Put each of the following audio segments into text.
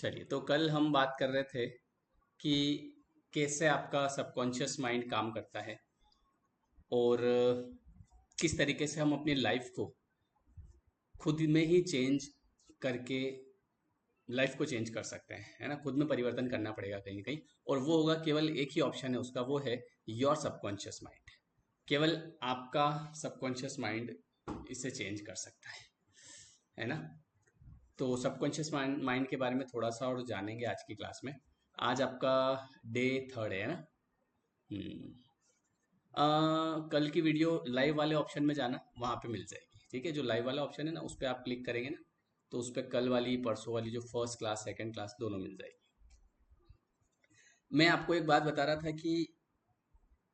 चलिए, तो कल हम बात कर रहे थे कि कैसे आपका सबकॉन्शियस माइंड काम करता है और किस तरीके से हम अपनी लाइफ को खुद में ही चेंज करके लाइफ को चेंज कर सकते हैं, है ना। खुद में परिवर्तन करना पड़ेगा कहीं ना कहीं, और वो होगा केवल एक ही ऑप्शन है उसका, वो है योर सबकॉन्शियस माइंड। केवल आपका सबकॉन्शियस माइंड इसे चेंज कर सकता है ना। तो सबकॉन्शियस माइंड के बारे में थोड़ा सा और जानेंगे आज की क्लास में। आज आपका डे थर्ड है ना। हम्म। कल की वीडियो लाइव वाले ऑप्शन में जाना, वहाँ पे मिल जाएगी, ठीक है। जो लाइव वाला ऑप्शन है ना, उस पर आप क्लिक करेंगे ना, तो उस पर कल वाली परसों वाली जो फर्स्ट क्लास सेकंड क्लास दोनों मिल जाएगी। मैं आपको एक बात बता रहा था कि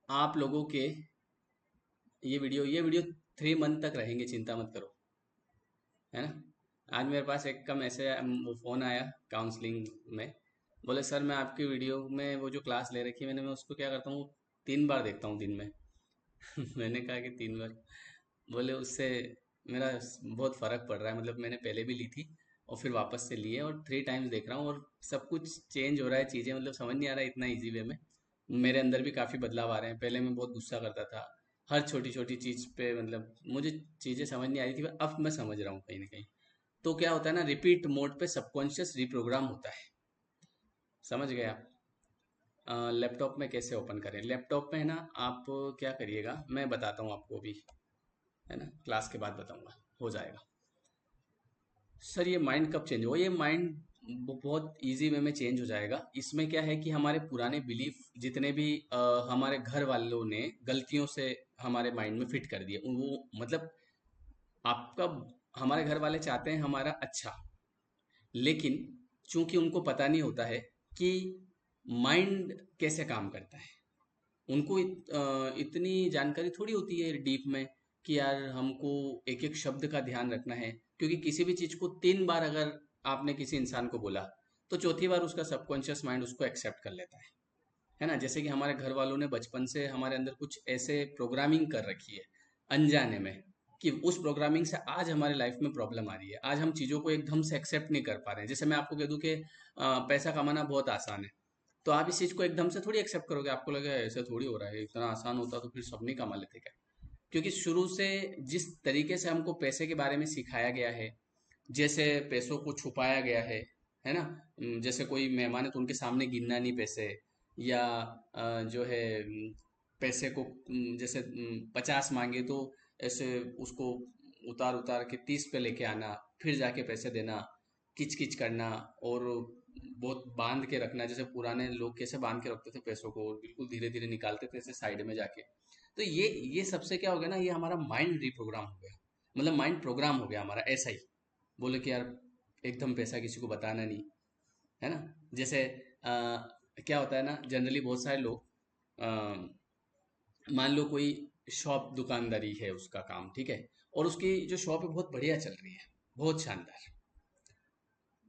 आप लोगों के ये वीडियो 3 मंथ तक रहेंगे, चिंता मत करो, है ना। आज मेरे पास एक कम ऐसे वो फ़ोन आया काउंसलिंग में। बोले सर, मैं आपकी वीडियो में वो जो क्लास ले रखी है मैंने, मैं उसको क्या करता हूँ, 3 बार देखता हूँ दिन में। मैंने कहा कि 3 बार? बोले उससे मेरा बहुत फ़र्क पड़ रहा है, मतलब मैंने पहले भी ली थी और फिर वापस से ली है और 3 टाइम्स देख रहा हूँ और सब कुछ चेंज हो रहा है, चीज़ें मतलब समझ नहीं आ रहा है इतना इजी वे में। मेरे अंदर भी काफ़ी बदलाव आ रहे हैं। पहले मैं बहुत गुस्सा करता था हर छोटी छोटी चीज़ पे, मतलब मुझे चीज़ें समझ नहीं आ रही थी, पर अब मैं समझ रहा हूँ कहीं ना कहीं। तो क्या होता है ना, रिपीट मोड पे सबकॉन्शियस रिप्रोग्राम होता है। समझ गए आप? लैपटॉप में कैसे ओपन करें? लैपटॉप में है ना, आप क्या करिएगा, मैं बताता हूँ आपको अभी, है ना, क्लास के बाद बताऊंगा, हो जाएगा। सर ये माइंड कब चेंज हुआ? ये माइंड बहुत इजी वे में चेंज हो जाएगा। इसमें क्या है कि हमारे पुराने बिलीफ जितने भी हमारे घर वालों ने गलतियों से हमारे माइंड में फिट कर दिए, वो मतलब आपका, हमारे घर वाले चाहते हैं हमारा अच्छा, लेकिन चूंकि उनको पता नहीं होता है कि माइंड कैसे काम करता है, उनको इतनी जानकारी थोड़ी होती है डीप में कि यार हमको एक एक शब्द का ध्यान रखना है। क्योंकि किसी भी चीज को 3 बार अगर आपने किसी इंसान को बोला, तो चौथी बार उसका सबकॉन्शियस माइंड उसको एक्सेप्ट कर लेता है ना। जैसे कि हमारे घर वालों ने बचपन से हमारे अंदर कुछ ऐसे प्रोग्रामिंग कर रखी है अनजाने में, कि उस प्रोग्रामिंग से आज हमारे लाइफ में प्रॉब्लम आ रही है। आज हम चीज़ों को एकदम से एक्सेप्ट नहीं कर पा रहे हैं। जैसे मैं आपको कह दूं कि पैसा कमाना बहुत आसान है, तो आप इस चीज़ को एकदम से थोड़ी एक्सेप्ट करोगे। आपको लगेगा ऐसे थोड़ी हो रहा है, इतना आसान होता तो फिर सब नहीं कमा लेते क्या? क्योंकि शुरू से जिस तरीके से हमको पैसे के बारे में सिखाया गया है, जैसे पैसों को छुपाया गया है ना। जैसे कोई मेहमान है तो उनके सामने गिनना नहीं पैसे, या जो है पैसे को जैसे 50 मांगे तो ऐसे उसको उतार उतार के 30 पे लेके आना, फिर जाके पैसे देना, किच किच करना, और बहुत बांध के रखना। जैसे पुराने लोग कैसे बांध के रखते थे पैसों को, और बिल्कुल धीरे धीरे निकालते थे ऐसे साइड में जाके। तो ये सबसे क्या हो गया ना, ये हमारा माइंड रिप्रोग्राम हो गया, मतलब माइंड प्रोग्राम हो गया हमारा ऐसा ही। बोले कि यार एकदम पैसा किसी को बताना नहीं, है ना। जैसे क्या होता है ना, जनरली बहुत सारे लोग, मान लो कोई शॉप दुकानदारी है उसका काम, ठीक है, और उसकी जो शॉप है बहुत बढ़िया चल रही है, बहुत शानदार।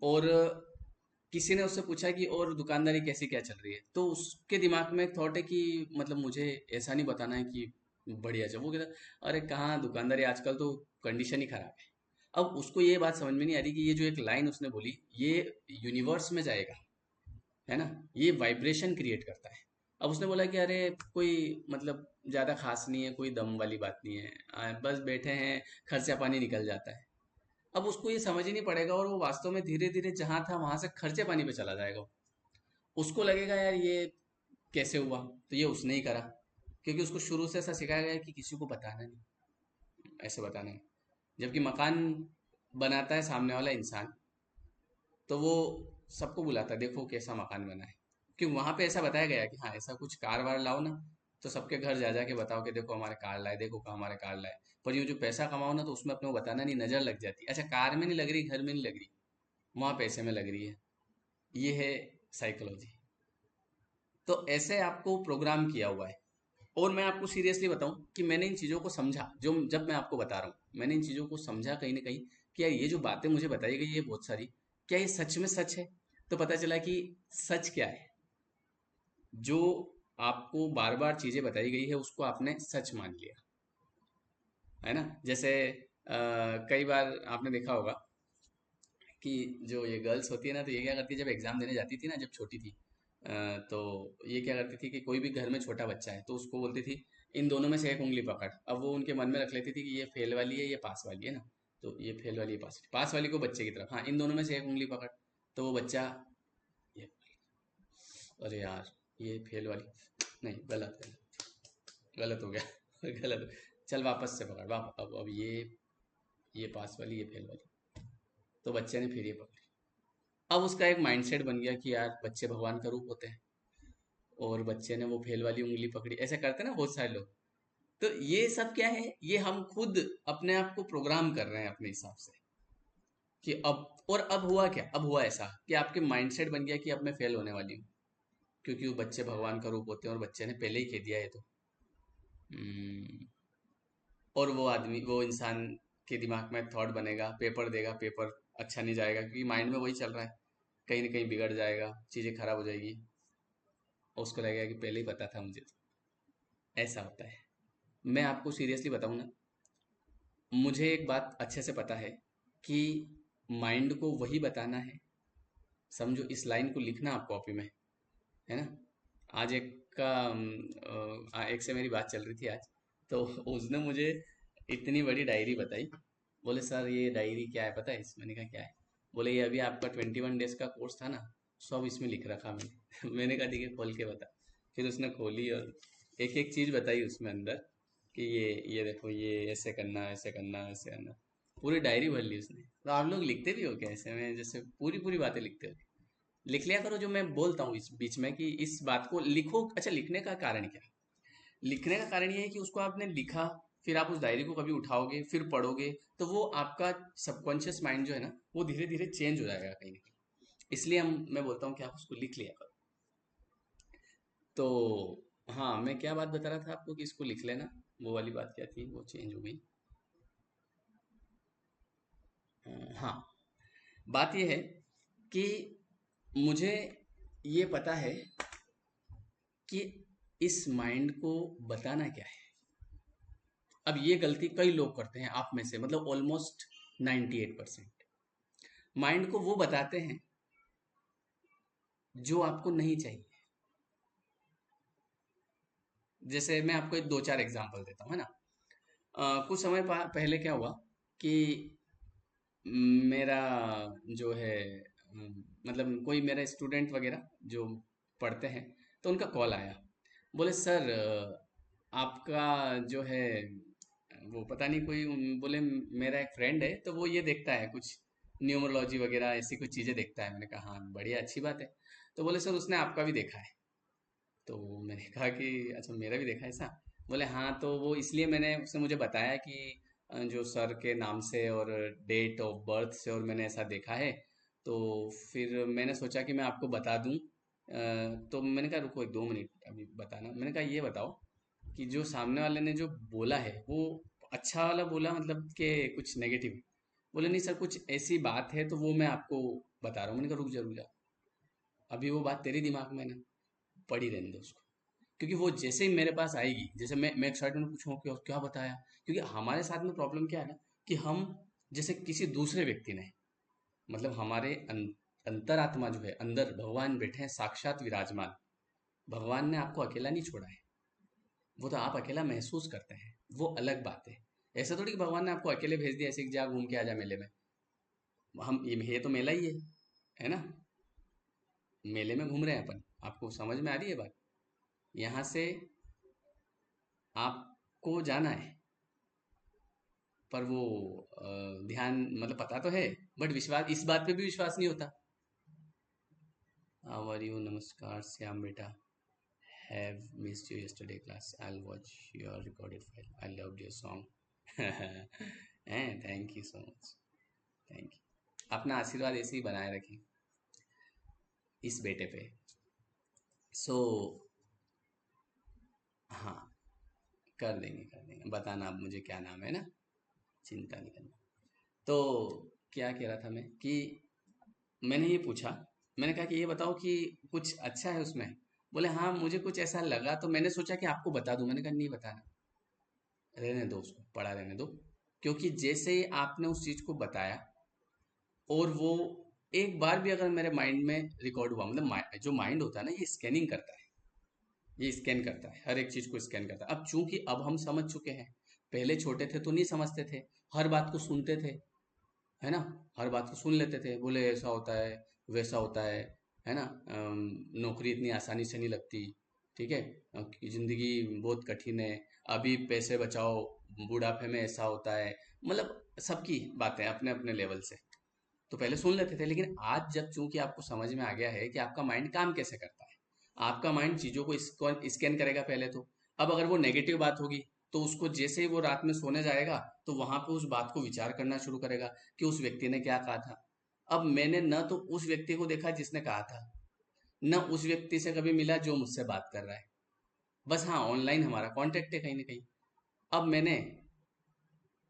और किसी ने उससे पूछा कि और दुकानदारी कैसी क्या चल रही है, तो उसके दिमाग में एक थॉट है कि मतलब मुझे ऐसा नहीं बताना है कि बढ़िया चल। वो कहता अरे कहाँ दुकानदारी, आजकल तो कंडीशन ही खराब है। अब उसको ये बात समझ में नहीं आ रही कि ये जो एक लाइन उसने बोली, ये यूनिवर्स में जाएगा, है ना, ये वाइब्रेशन क्रिएट करता है। अब उसने बोला कि अरे कोई मतलब ज़्यादा खास नहीं है, कोई दम वाली बात नहीं है, बस बैठे हैं, खर्चा पानी निकल जाता है। अब उसको ये समझ ही नहीं पड़ेगा, और वो वास्तव में धीरे धीरे जहां था वहां से खर्चे पानी पे चला जाएगा। उसको लगेगा यार ये कैसे हुआ, तो ये उसने ही करा, क्योंकि उसको शुरू से ऐसा सिखाया गया है कि किसी को बताना नहीं, ऐसे बताना है। जबकि मकान बनाता है सामने वाला इंसान, तो वो सबको बुलाता है, देखो कैसा मकान बना है। क्यों? वहां पे ऐसा बताया गया है कि हाँ ऐसा कुछ कार वार लाओ ना, तो सबके घर जा जा के बताओ कि देखो हमारे कार लाए, देखो हमारे कार लाए। पर ये जो पैसा कमाओ ना, तो उसमें अपने को बताना नहीं, नजर लग जाती है। अच्छा, कार में नहीं लग रही, घर में नहीं लग रही, वहां पैसे में लग रही है। ये है साइकोलॉजी। तो ऐसे आपको प्रोग्राम किया हुआ है। और मैं आपको सीरियसली बताऊं कि मैंने इन चीज़ों को समझा, जो जब मैं आपको बता रहा हूँ मैंने इन चीज़ों को समझा कहीं ना कहीं, कि यार ये जो बातें मुझे बताई गई है बहुत सारी, क्या ये सच में सच है? तो पता चला कि सच क्या है, जो आपको बार बार चीज़ें बताई गई है उसको आपने सच मान लिया, है ना। जैसे कई बार आपने देखा होगा कि जो ये गर्ल्स होती है ना, तो ये क्या करती है, जब एग्जाम देने जाती थी ना, जब छोटी थी, तो ये क्या करती थी कि कोई भी घर में छोटा बच्चा है तो उसको बोलती थी इन दोनों में से एक उंगली पकड़। अब वो उनके मन में रख लेती थी कि ये फेल वाली है, ये पास वाली है ना, तो ये फेल वाली है, पास वाली को बच्चे की तरफ, हाँ इन दोनों में से एक उंगली पकड़। तो वो बच्चा ये, अरे यार ये फेल वाली, नहीं गलत है, गलत हो गया गलत, चल वापस से पकड़, अब ये पास वाली, ये फेल वाली। तो बच्चे ने फिर ये पकड़ी। अब उसका एक माइंडसेट बन गया कि यार बच्चे भगवान का रूप होते हैं, और बच्चे ने वो फेल वाली उंगली पकड़ी, ऐसे करते हैं ना बहुत सारे लोग। तो ये सब क्या है, ये हम खुद अपने आप को प्रोग्राम कर रहे हैं अपने हिसाब से कि अब, और अब हुआ क्या, अब हुआ ऐसा कि आपके माइंडसेट बन गया कि अब मैं फेल होने वाली हूँ, क्योंकि वो बच्चे भगवान का रूप होते हैं और बच्चे ने पहले ही कह दिया है तो। हम्म, और वो आदमी, वो इंसान के दिमाग में थॉट बनेगा, पेपर देगा, पेपर अच्छा नहीं जाएगा, क्योंकि माइंड में वही चल रहा है, कहीं ना कहीं बिगड़ जाएगा, चीज़ें खराब हो जाएगी, और उसको लगेगा कि पहले ही पता था मुझे तो। ऐसा होता है। मैं आपको सीरियसली बताऊं ना, मुझे एक बात अच्छे से पता है कि माइंड को वही बताना है। समझो, इस लाइन को लिखना आप कॉपी में, है ना। आज एक का एक से मेरी बात चल रही थी आज, तो उसने मुझे इतनी बड़ी डायरी बताई। बोले सर ये डायरी क्या है पता है मैंने कहा क्या है। बोले ये अभी आपका 21 डेज का कोर्स था ना, सब इसमें लिख रखा मैंने मैंने कहा ठीक है खोल के बता। फिर उसने खोली और एक एक चीज बताई उसमें अंदर, कि ये देखो, ये ऐसे करना, ऐसे करना, ऐसे करना। पूरी डायरी भर ली उसने। तो आप लोग लिखते भी हो क्या ऐसे में, जैसे पूरी पूरी बातें लिखते हो? लिख लिया करो जो मैं बोलता हूँ इस बीच में, कि इस बात को लिखो। अच्छा, लिखने का कारण क्या है? लिखने का कारण ये है कि उसको आपने लिखा, फिर आप उस डायरी को कभी उठाओगे, फिर पढ़ोगे, तो वो आपका सबकॉन्शियस माइंड जो है ना, वो धीरे धीरे चेंज हो जाएगा कहीं ना कहीं। इसलिए मैं बोलता हूँ कि आप उसको लिख लिया करो। तो हाँ, मैं क्या बात बता रहा था आपको कि इसको लिख लेना, वो वाली बात क्या थी, वो चेंज हो गई। हाँ, बात ये है कि मुझे ये पता है कि इस माइंड को बताना क्या है। अब ये गलती कई लोग करते हैं आप में से, मतलब ऑलमोस्ट 98%। माइंड को वो बताते हैं जो आपको नहीं चाहिए। जैसे मैं आपको एक दो चार एग्जांपल देता हूँ, है ना। कुछ समय पहले क्या हुआ कि मेरा जो है, मतलब कोई मेरा स्टूडेंट वगैरह जो पढ़ते हैं, तो उनका कॉल आया। बोले सर आपका जो है, वो पता नहीं कोई बोले मेरा एक फ्रेंड है तो वो ये देखता है कुछ न्यूमरोलॉजी वगैरह ऐसी कुछ चीज़ें देखता है। मैंने कहा हाँ बढ़िया, अच्छी बात है। तो बोले सर उसने आपका भी देखा है। तो मैंने कहा कि अच्छा मेरा भी देखा है ऐसा। बोले हाँ, तो वो इसलिए मैंने उसने मुझे बताया कि जो सर के नाम से और डेट ऑफ बर्थ से, और मैंने ऐसा देखा है। तो फिर मैंने सोचा कि मैं आपको बता दूं। तो मैंने कहा रुको एक दो मिनट अभी बताना। मैंने कहा ये बताओ कि जो सामने वाले ने जो बोला है वो अच्छा वाला बोला, मतलब कि कुछ नेगेटिव? बोले नहीं सर, कुछ ऐसी बात है तो वो मैं आपको बता रहा हूँ। मैंने कहा रुक जा रुक जा, अभी वो बात तेरे दिमाग में है ना, पड़ी रहने दो उसको। क्योंकि वो जैसे ही मेरे पास आएगी, जैसे मैं एक्साइटमेंट पूछूंगा कि और क्या बताया। क्योंकि हमारे साथ में प्रॉब्लम क्या है ना, कि हम जैसे किसी दूसरे व्यक्ति ने, मतलब हमारे अंतरात्मा जो है, अंदर भगवान बैठे हैं साक्षात विराजमान। भगवान ने आपको अकेला नहीं छोड़ा है, वो तो आप अकेला महसूस करते हैं, वो अलग बात है। ऐसा थोड़ी कि भगवान ने आपको अकेले भेज दिया ऐसे कि जा घूम के आ जा मेले में। हम ये तो मेला ही है ना। मेले में घूम रहे हैं अपन, आपको समझ में आ रही है बात? यहाँ से आपको जाना है, पर वो ध्यान, मतलब पता तो है, बट विश्वास, इस बात पे भी विश्वास नहीं होता। हाउ आर यू, नमस्कार श्याम बेटा, have missed you yesterday class, I will watch your recorded file, I loved your song हैं, thank you so much, thank you. अपना आशीर्वाद ऐसे ही बनाए रखें इस बेटे पे। सो हाँ, कर देंगे, बताना आप मुझे क्या नाम है ना, चिंता नहीं करना। तो क्या कह रहा था मैं कि मैंने ये पूछा, मैंने कहा कि ये बताओ कि कुछ अच्छा है उसमें। बोले हाँ मुझे कुछ ऐसा लगा तो मैंने सोचा कि आपको बता दूं। मैंने कहा नहीं बताना, रहने दो उसको, पड़ा रहने दो। क्योंकि जैसे ही आपने उस चीज को बताया, और वो एक बार भी अगर मेरे माइंड में रिकॉर्ड हुआ, मतलब जो माइंड होता है ना, ये स्कैनिंग करता है, ये स्कैन करता है, हर एक चीज को स्कैन करता है। अब चूंकि अब हम समझ चुके हैं, पहले छोटे थे तो नहीं समझते थे, हर बात को सुनते थे, है ना, हर बात को सुन लेते थे, बोले ऐसा होता है, वैसा होता है ना, नौकरी इतनी आसानी से नहीं लगती, ठीक है, जिंदगी बहुत कठिन है, अभी पैसे बचाओ, बुढ़ापे में ऐसा होता है, मतलब सबकी बातें अपने अपने लेवल से तो पहले सुन लेते थे। लेकिन आज जब चूंकि आपको समझ में आ गया है कि आपका माइंड काम कैसे करता है, आपका माइंड चीजों को स्कैन करेगा पहले तो। अब अगर वो नेगेटिव बात होगी तो उसको जैसे ही वो रात में सोने जाएगा तो वहां पे उस बात को विचार करना शुरू करेगा कि उस व्यक्ति ने क्या कहा था। अब मैंने न तो उस व्यक्ति को देखा जिसने कहा था, न उस व्यक्ति से कभी मिला जो मुझसे बात कर रहा है, बस हाँ ऑनलाइन हमारा कांटेक्ट है कहीं ना कहीं। अब मैंने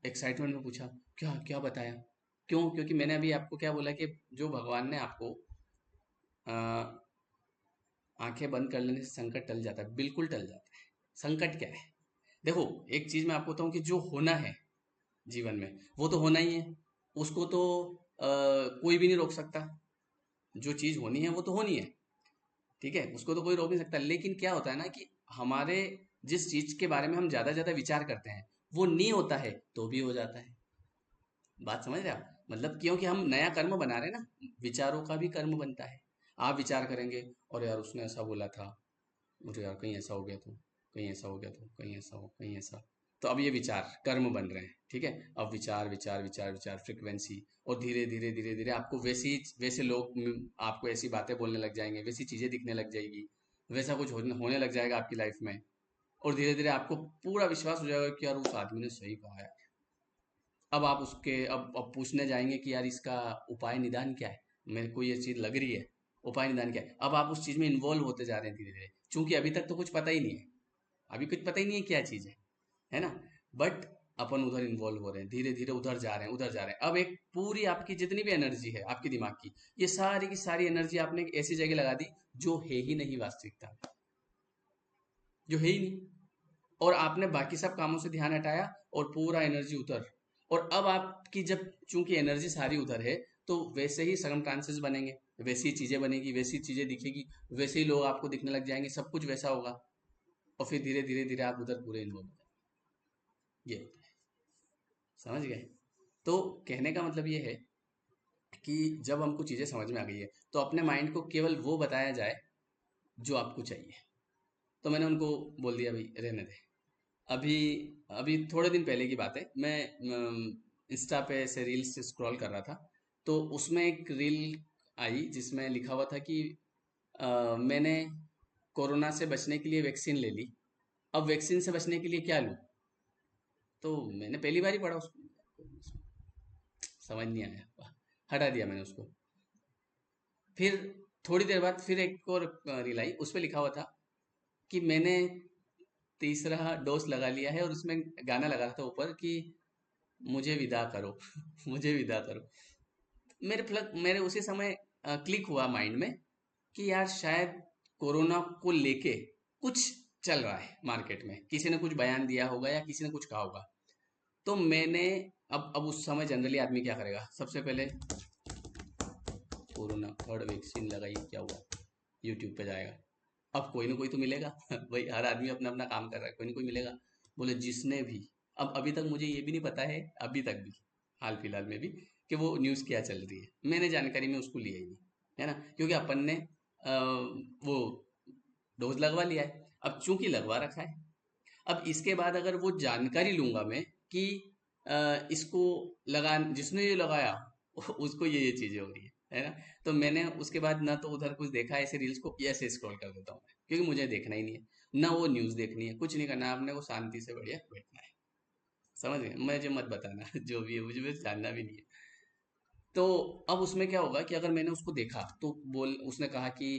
एक्साइटमेंट में पूछा, क्या क्या बताया, क्यों, क्योंकि मैंने अभी आपको क्या बोला कि जो भगवान ने आपको अ, आंखें बंद कर लेने से संकट टल जाता है, बिल्कुल टल जाता है। संकट क्या है, देखो एक चीज मैं आपको बताऊं कि जो होना है जीवन में वो तो होना ही है, उसको तो कोई भी नहीं रोक सकता। जो चीज होनी है वो तो होनी है, ठीक है, उसको तो कोई रोक नहीं सकता। लेकिन क्या होता है ना कि हमारे जिस चीज के बारे में हम ज्यादा ज्यादा विचार करते हैं वो नहीं होता है तो भी हो जाता है। बात समझ रहे हैं आप, मतलब क्योंकि हम नया कर्म बना रहे हैं ना, विचारों का भी कर्म बनता है। आप विचार करेंगे और यार उसने ऐसा बोला था, मुझे यार कहीं ऐसा हो गया तो, कहीं ऐसा हो गया तो, कहीं ऐसा हो, कहीं ऐसा, तो अब ये विचार कर्म बन रहे हैं, ठीक है। अब विचार विचार विचार विचार फ्रिक्वेंसी, और धीरे धीरे धीरे धीरे आपको वैसी वैसे लोग आपको ऐसी बातें बोलने लग जाएंगे, वैसी चीजें दिखने लग जाएगी, वैसा कुछ होने लग जाएगा आपकी लाइफ में। और धीरे धीरे आपको पूरा विश्वास हो जाएगा कि यार उस आदमी ने सही कहा है। अब आप उसके अब पूछने जाएंगे कि यार इसका उपाय निदान क्या है, मेरे को ये चीज लग रही है, उपाय निदान क्या है। अब आप उस चीज में इन्वॉल्व होते जा रहे हैं धीरे धीरे, क्योंकि अभी तक तो कुछ पता ही नहीं है, अभी कुछ पता ही नहीं है क्या चीज है ना। बट अपन उधर इन्वॉल्व हो रहे हैं, धीरे धीरे उधर जा रहे हैं, उधर जा रहे हैं। अब एक पूरी आपकी जितनी भी एनर्जी है आपके दिमाग की, ये सारी की सारी एनर्जी आपने एक ऐसी जगह लगा दी जो है ही नहीं वास्तविकता में, जो है ही नहीं। और आपने बाकी सब कामों से ध्यान हटाया और पूरा एनर्जी उधर। और अब आपकी जब चूंकि एनर्जी सारी उधर है तो वैसे ही सर्कमस्टांसेस बनेंगे, वैसी ही चीजें बनेगी, वैसी चीजें दिखेगी, वैसे ही लोग आपको दिखने लग जाएंगे, सब कुछ वैसा होगा। और फिर धीरे धीरे धीरे आप उधर पूरे इन्वॉल्व हो जाएंगे। ये होता है, समझ गए। तो कहने का मतलब ये है कि जब हमको चीजें समझ में आ गई है तो अपने माइंड को केवल वो बताया जाए जो आपको चाहिए। तो मैंने उनको बोल दिया भाई रहने दे। अभी अभी थोड़े दिन पहले की बात है, मैं इंस्टा पे ऐसे रील्स स्क्रॉल कर रहा था, तो उसमें एक रील आई जिसमें लिखा हुआ था कि मैंने कोरोना से बचने के लिए वैक्सीन ले ली, अब वैक्सीन से बचने के लिए क्या लूं। तो मैंने पहली बार ही पढ़ा उसको, समझ नहीं आया, हटा दिया मैंने उसको। फिर थोड़ी देर बाद फिर एक और रील आई, उस पे लिखा हुआ था कि मैंने तीसरा डोज लगा लिया है, और उसमें गाना लगा था ऊपर कि मुझे विदा करो मुझे विदा करो। मेरे उसी समय क्लिक हुआ माइंड में कि यार शायद कोरोना को लेके कुछ चल रहा है मार्केट में, किसी ने कुछ बयान दिया होगा या किसी ने कुछ कहा होगा। तो मैंने अब उस समय जनरली आदमी क्या करेगा, सबसे पहले कोरोना थर्ड वैक्सीन लगाई क्या हुआ, यूट्यूब पे जाएगा। अब कोई ना कोई तो मिलेगा भाई, हर आदमी अपना अपना काम कर रहा है, कोई ना कोई मिलेगा। बोले जिसने भी, अब अभी तक मुझे ये भी नहीं पता है, अभी तक भी हाल फिलहाल में भी, कि वो न्यूज़ क्या चल रही है, मैंने जानकारी में उसको लिया ही नहीं, है ना, क्योंकि अपन ने वो डोज लगवा लिया है। अब चूंकि लगवा रखा है, अब इसके बाद अगर वो जानकारी लूंगा मैं कि इसको लगा, जिसने ये लगाया उसको ये चीजें हो रही है ना, तो मैंने उसके बाद ना तो उधर कुछ देखा, ऐसे रील्स को ऐसे स्क्रॉल कर देता हूँ मैं, क्योंकि मुझे देखना ही नहीं है, ना वो न्यूज़ देखनी है, कुछ नहीं करना है, आपने को शांति से बढ़िया बैठना है। समझ गए, मुझे मत बताना जो भी है, मुझे बस जानना भी नहीं है। तो अब उसमें क्या होगा कि अगर मैंने उसको देखा तो बोल उसने कहा कि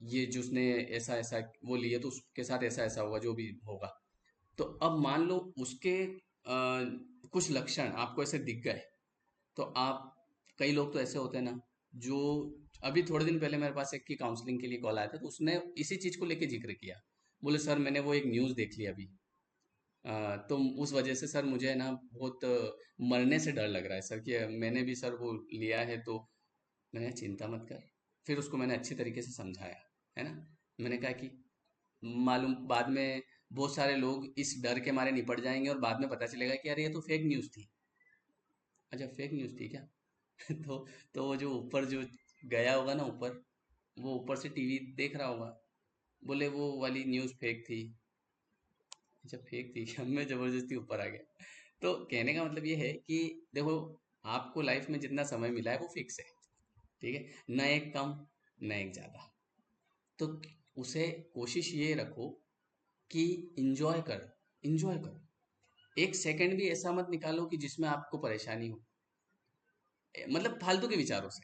ये जो उसने ऐसा ऐसा वो लिए तो उसके साथ ऐसा ऐसा होगा, जो भी होगा। तो अब मान लो उसके कुछ लक्षण आपको ऐसे दिख गए, तो आप, कई लोग तो ऐसे होते हैं ना, जो अभी थोड़े दिन पहले मेरे पास एक की काउंसलिंग के लिए कॉल आया था, तो उसने इसी चीज को लेके जिक्र किया। बोले सर मैंने वो एक न्यूज़ देख ली अभी, तो उस वजह से सर मुझे ना बहुत मरने से डर लग रहा है सर, कि मैंने भी सर वो लिया है। तो मैंने कहा, चिंता मत कर। फिर उसको मैंने अच्छी तरीके से समझाया, है ना। मैंने कहा कि मालूम बाद में बहुत सारे लोग इस डर के मारे निपट जाएंगे और बाद में पता चलेगा कि यार ये तो फेक न्यूज़ थी। अच्छा, फेक न्यूज़ थी क्या? तो वो जो ऊपर जो गया होगा ना ऊपर, वो ऊपर से टीवी देख रहा होगा, बोले वो वाली न्यूज़ फेक थी। अच्छा, फेक थी क्या? मैं जबरदस्ती ऊपर आ गया। तो कहने का मतलब ये है कि देखो, आपको लाइफ में जितना समय मिला है वो फिक्स है, ठीक है, ना एक कम ना एक ज्यादा। तो उसे कोशिश ये रखो कि इंजॉय करो, इंजॉय करो। एक सेकंड भी ऐसा मत निकालो कि जिसमें आपको परेशानी हो, मतलब फालतू के विचारों से।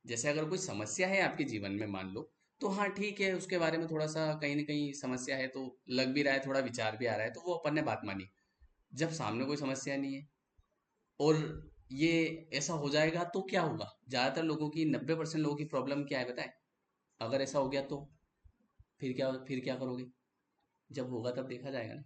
जैसे अगर कोई समस्या है आपके जीवन में मान लो, तो हाँ ठीक है, उसके बारे में थोड़ा सा कहीं ना कहीं समस्या है तो लग भी रहा है, थोड़ा विचार भी आ रहा है, तो वो अपन ने बात मानी। जब सामने कोई समस्या नहीं है और ये ऐसा हो जाएगा तो क्या होगा? ज्यादातर लोगों की, 90% लोगों की प्रॉब्लम क्या है बताएं? अगर ऐसा हो गया तो फिर क्या करोगे? जब होगा तब देखा जाएगा ना।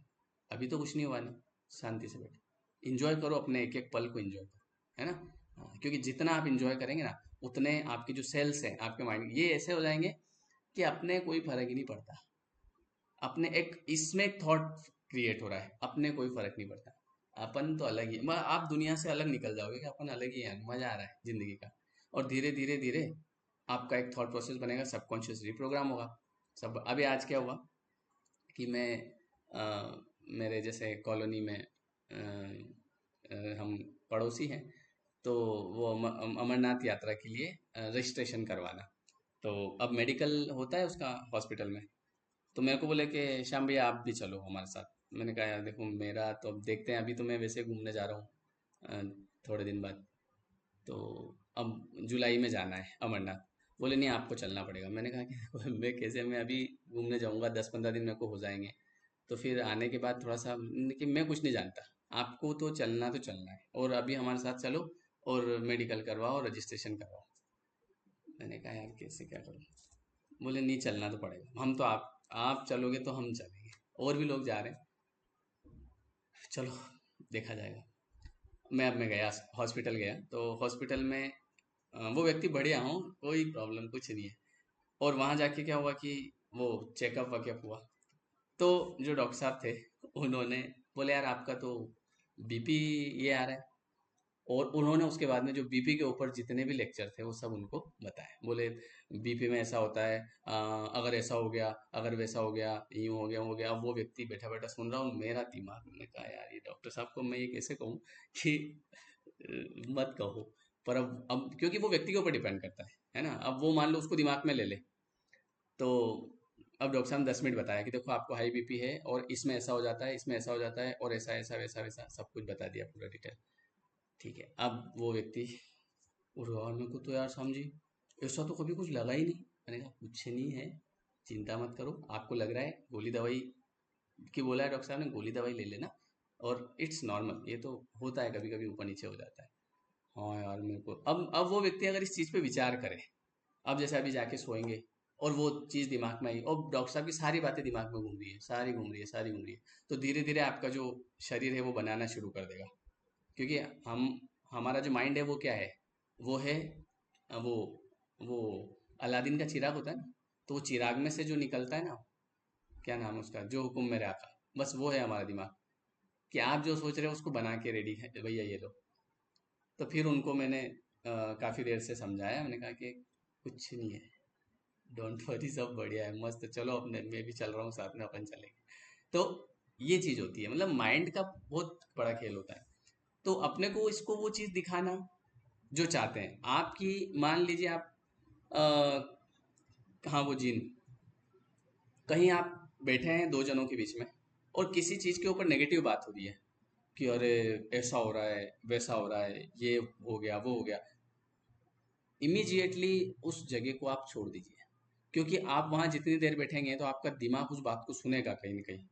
अभी तो कुछ नहीं हुआ ना, शांति से बैठे इंजॉय करो, अपने एक एक पल को इंजॉय करो, है ना। हाँ, क्योंकि जितना आप इंजॉय करेंगे ना, उतने आपके जो सेल्स हैं आपके माइंड, ये ऐसे हो जाएंगे कि अपने कोई फर्क ही नहीं पड़ता। अपने एक इसमें एक थॉट क्रिएट हो रहा है, अपने कोई फर्क नहीं पड़ता। अपन तो अलग ही, आप दुनिया से अलग निकल जाओगे कि अपन अलग ही है, मजा आ रहा है जिंदगी का। और धीरे धीरे धीरे आपका एक थॉट प्रोसेस बनेगा, सबकॉन्शियस रिप्रोग्राम होगा सब। अभी आज क्या हुआ कि मैं मेरे जैसे कॉलोनी में हम पड़ोसी हैं, तो वो अमरनाथ यात्रा के लिए रजिस्ट्रेशन करवाना। तो अब मेडिकल होता है उसका हॉस्पिटल में। तो मेरे को बोले कि श्याम भैया आप भी चलो हमारे साथ। मैंने कहा यार देखो, मेरा तो अब देखते हैं, अभी तो मैं वैसे घूमने जा रहा हूँ थोड़े दिन बाद। तो अब जुलाई में जाना है अमरनाथ। बोले नहीं, आपको चलना पड़ेगा। मैंने कहा कि देखो, मैं कैसे, मैं अभी घूमने जाऊंगा, 10-15 दिन मेरे को हो जाएंगे। तो फिर आने के बाद थोड़ा सा कि मैं कुछ नहीं जानता, आपको तो चलना है, और अभी हमारे साथ चलो और मेडिकल करवाओ, रजिस्ट्रेशन करवाओ। मैंने कहा यार कैसे क्या करूँ? बोले नहीं, चलना तो पड़ेगा, हम तो आप चलोगे तो हम चलेंगे, और भी लोग जा रहे हैं, चलो देखा जाएगा। मैं गया, हॉस्पिटल गया, तो हॉस्पिटल में वो व्यक्ति बढ़िया हो, कोई प्रॉब्लम कुछ नहीं है। और वहां जाके क्या हुआ कि वो चेकअप वकअप हुआ। तो जो डॉक्टर साहब थे, उन्होंने बोले यार आपका तो बीपी ये आ रहा है। और उन्होंने उसके बाद में जो बीपी के ऊपर जितने भी लेक्चर थे वो सब उनको बताए। बोले बीपी में ऐसा होता है, अगर ऐसा हो गया, अगर वैसा हो गया, यूं हो गया, वो हो गया। अब वो व्यक्ति बैठा बैठा सुन रहा हूँ, मेरा दिमाग में कहा यार ये डॉक्टर साहब को मैं ये कैसे कहूँ कि मत कहो। पर अब क्योंकि वो व्यक्ति के ऊपर डिपेंड करता है ना। अब वो मान लो उसको दिमाग में ले ले, तो अब डॉक्टर साहब ने 10 मिनट बताया कि देखो आपको हाई बीपी है और इसमें ऐसा हो जाता है, इसमें ऐसा हो जाता है, और ऐसा ऐसा वैसा वैसा सब कुछ बता दिया पूरा डिटेल। ठीक है, अब वो व्यक्ति उठ गया, और मेरे को तो यार समझी ऐसा तो कभी कुछ लगा ही नहीं। मैंने कहा कुछ नहीं है, चिंता मत करो, आपको लग रहा है गोली दवाई की बोला है डॉक्टर साहब ने, गोली दवाई ले लेना, और इट्स नॉर्मल, ये तो होता है कभी कभी, ऊपर नीचे हो जाता है। हाँ यार, मेरे को अब वो व्यक्ति अगर इस चीज़ पे विचार करे, अब जैसे अभी जाके सोएंगे और वो चीज़ दिमाग में आई, और डॉक्टर साहब की सारी बातें दिमाग में घूम रही है, सारी घूम रही है, सारी घूम रही है, तो धीरे धीरे आपका जो शरीर है वो बनाना शुरू कर देगा। क्योंकि हम हमारा जो माइंड है वो क्या है, वो है वो वो अलादीन का चिराग होता है ना, तो वो चिराग में से जो निकलता है ना, क्या नाम है उसका, जो हुक्म मेरे आका, बस वो है हमारा दिमाग। कि आप जो सोच रहे हो उसको बना के रेडी है भैया, ये लो। तो फिर उनको मैंने काफ़ी देर से समझाया, मैंने कहा कि कुछ नहीं है, डोंट वरी, सब बढ़िया है, मस्त, चलो अपने, मैं भी चल रहा हूँ साथ में, अपन चलेंगे। तो ये चीज़ होती है, मतलब माइंड का बहुत बड़ा खेल होता है। तो अपने को इसको वो चीज़ दिखाना जो चाहते हैं आपकी। मान लीजिए आप कहाँ वो जिन, कहीं आप बैठे हैं दो जनों के बीच में, और किसी चीज़ के ऊपर नेगेटिव बात हो रही है कि अरे ऐसा हो रहा है, वैसा हो रहा है, ये हो गया, वो हो गया। इमीजिएटली उस जगह को आप छोड़ दीजिए, क्योंकि आप वहां जितनी देर बैठेंगे तो आपका दिमाग उस बात को सुनेगा कहीं ना कहीं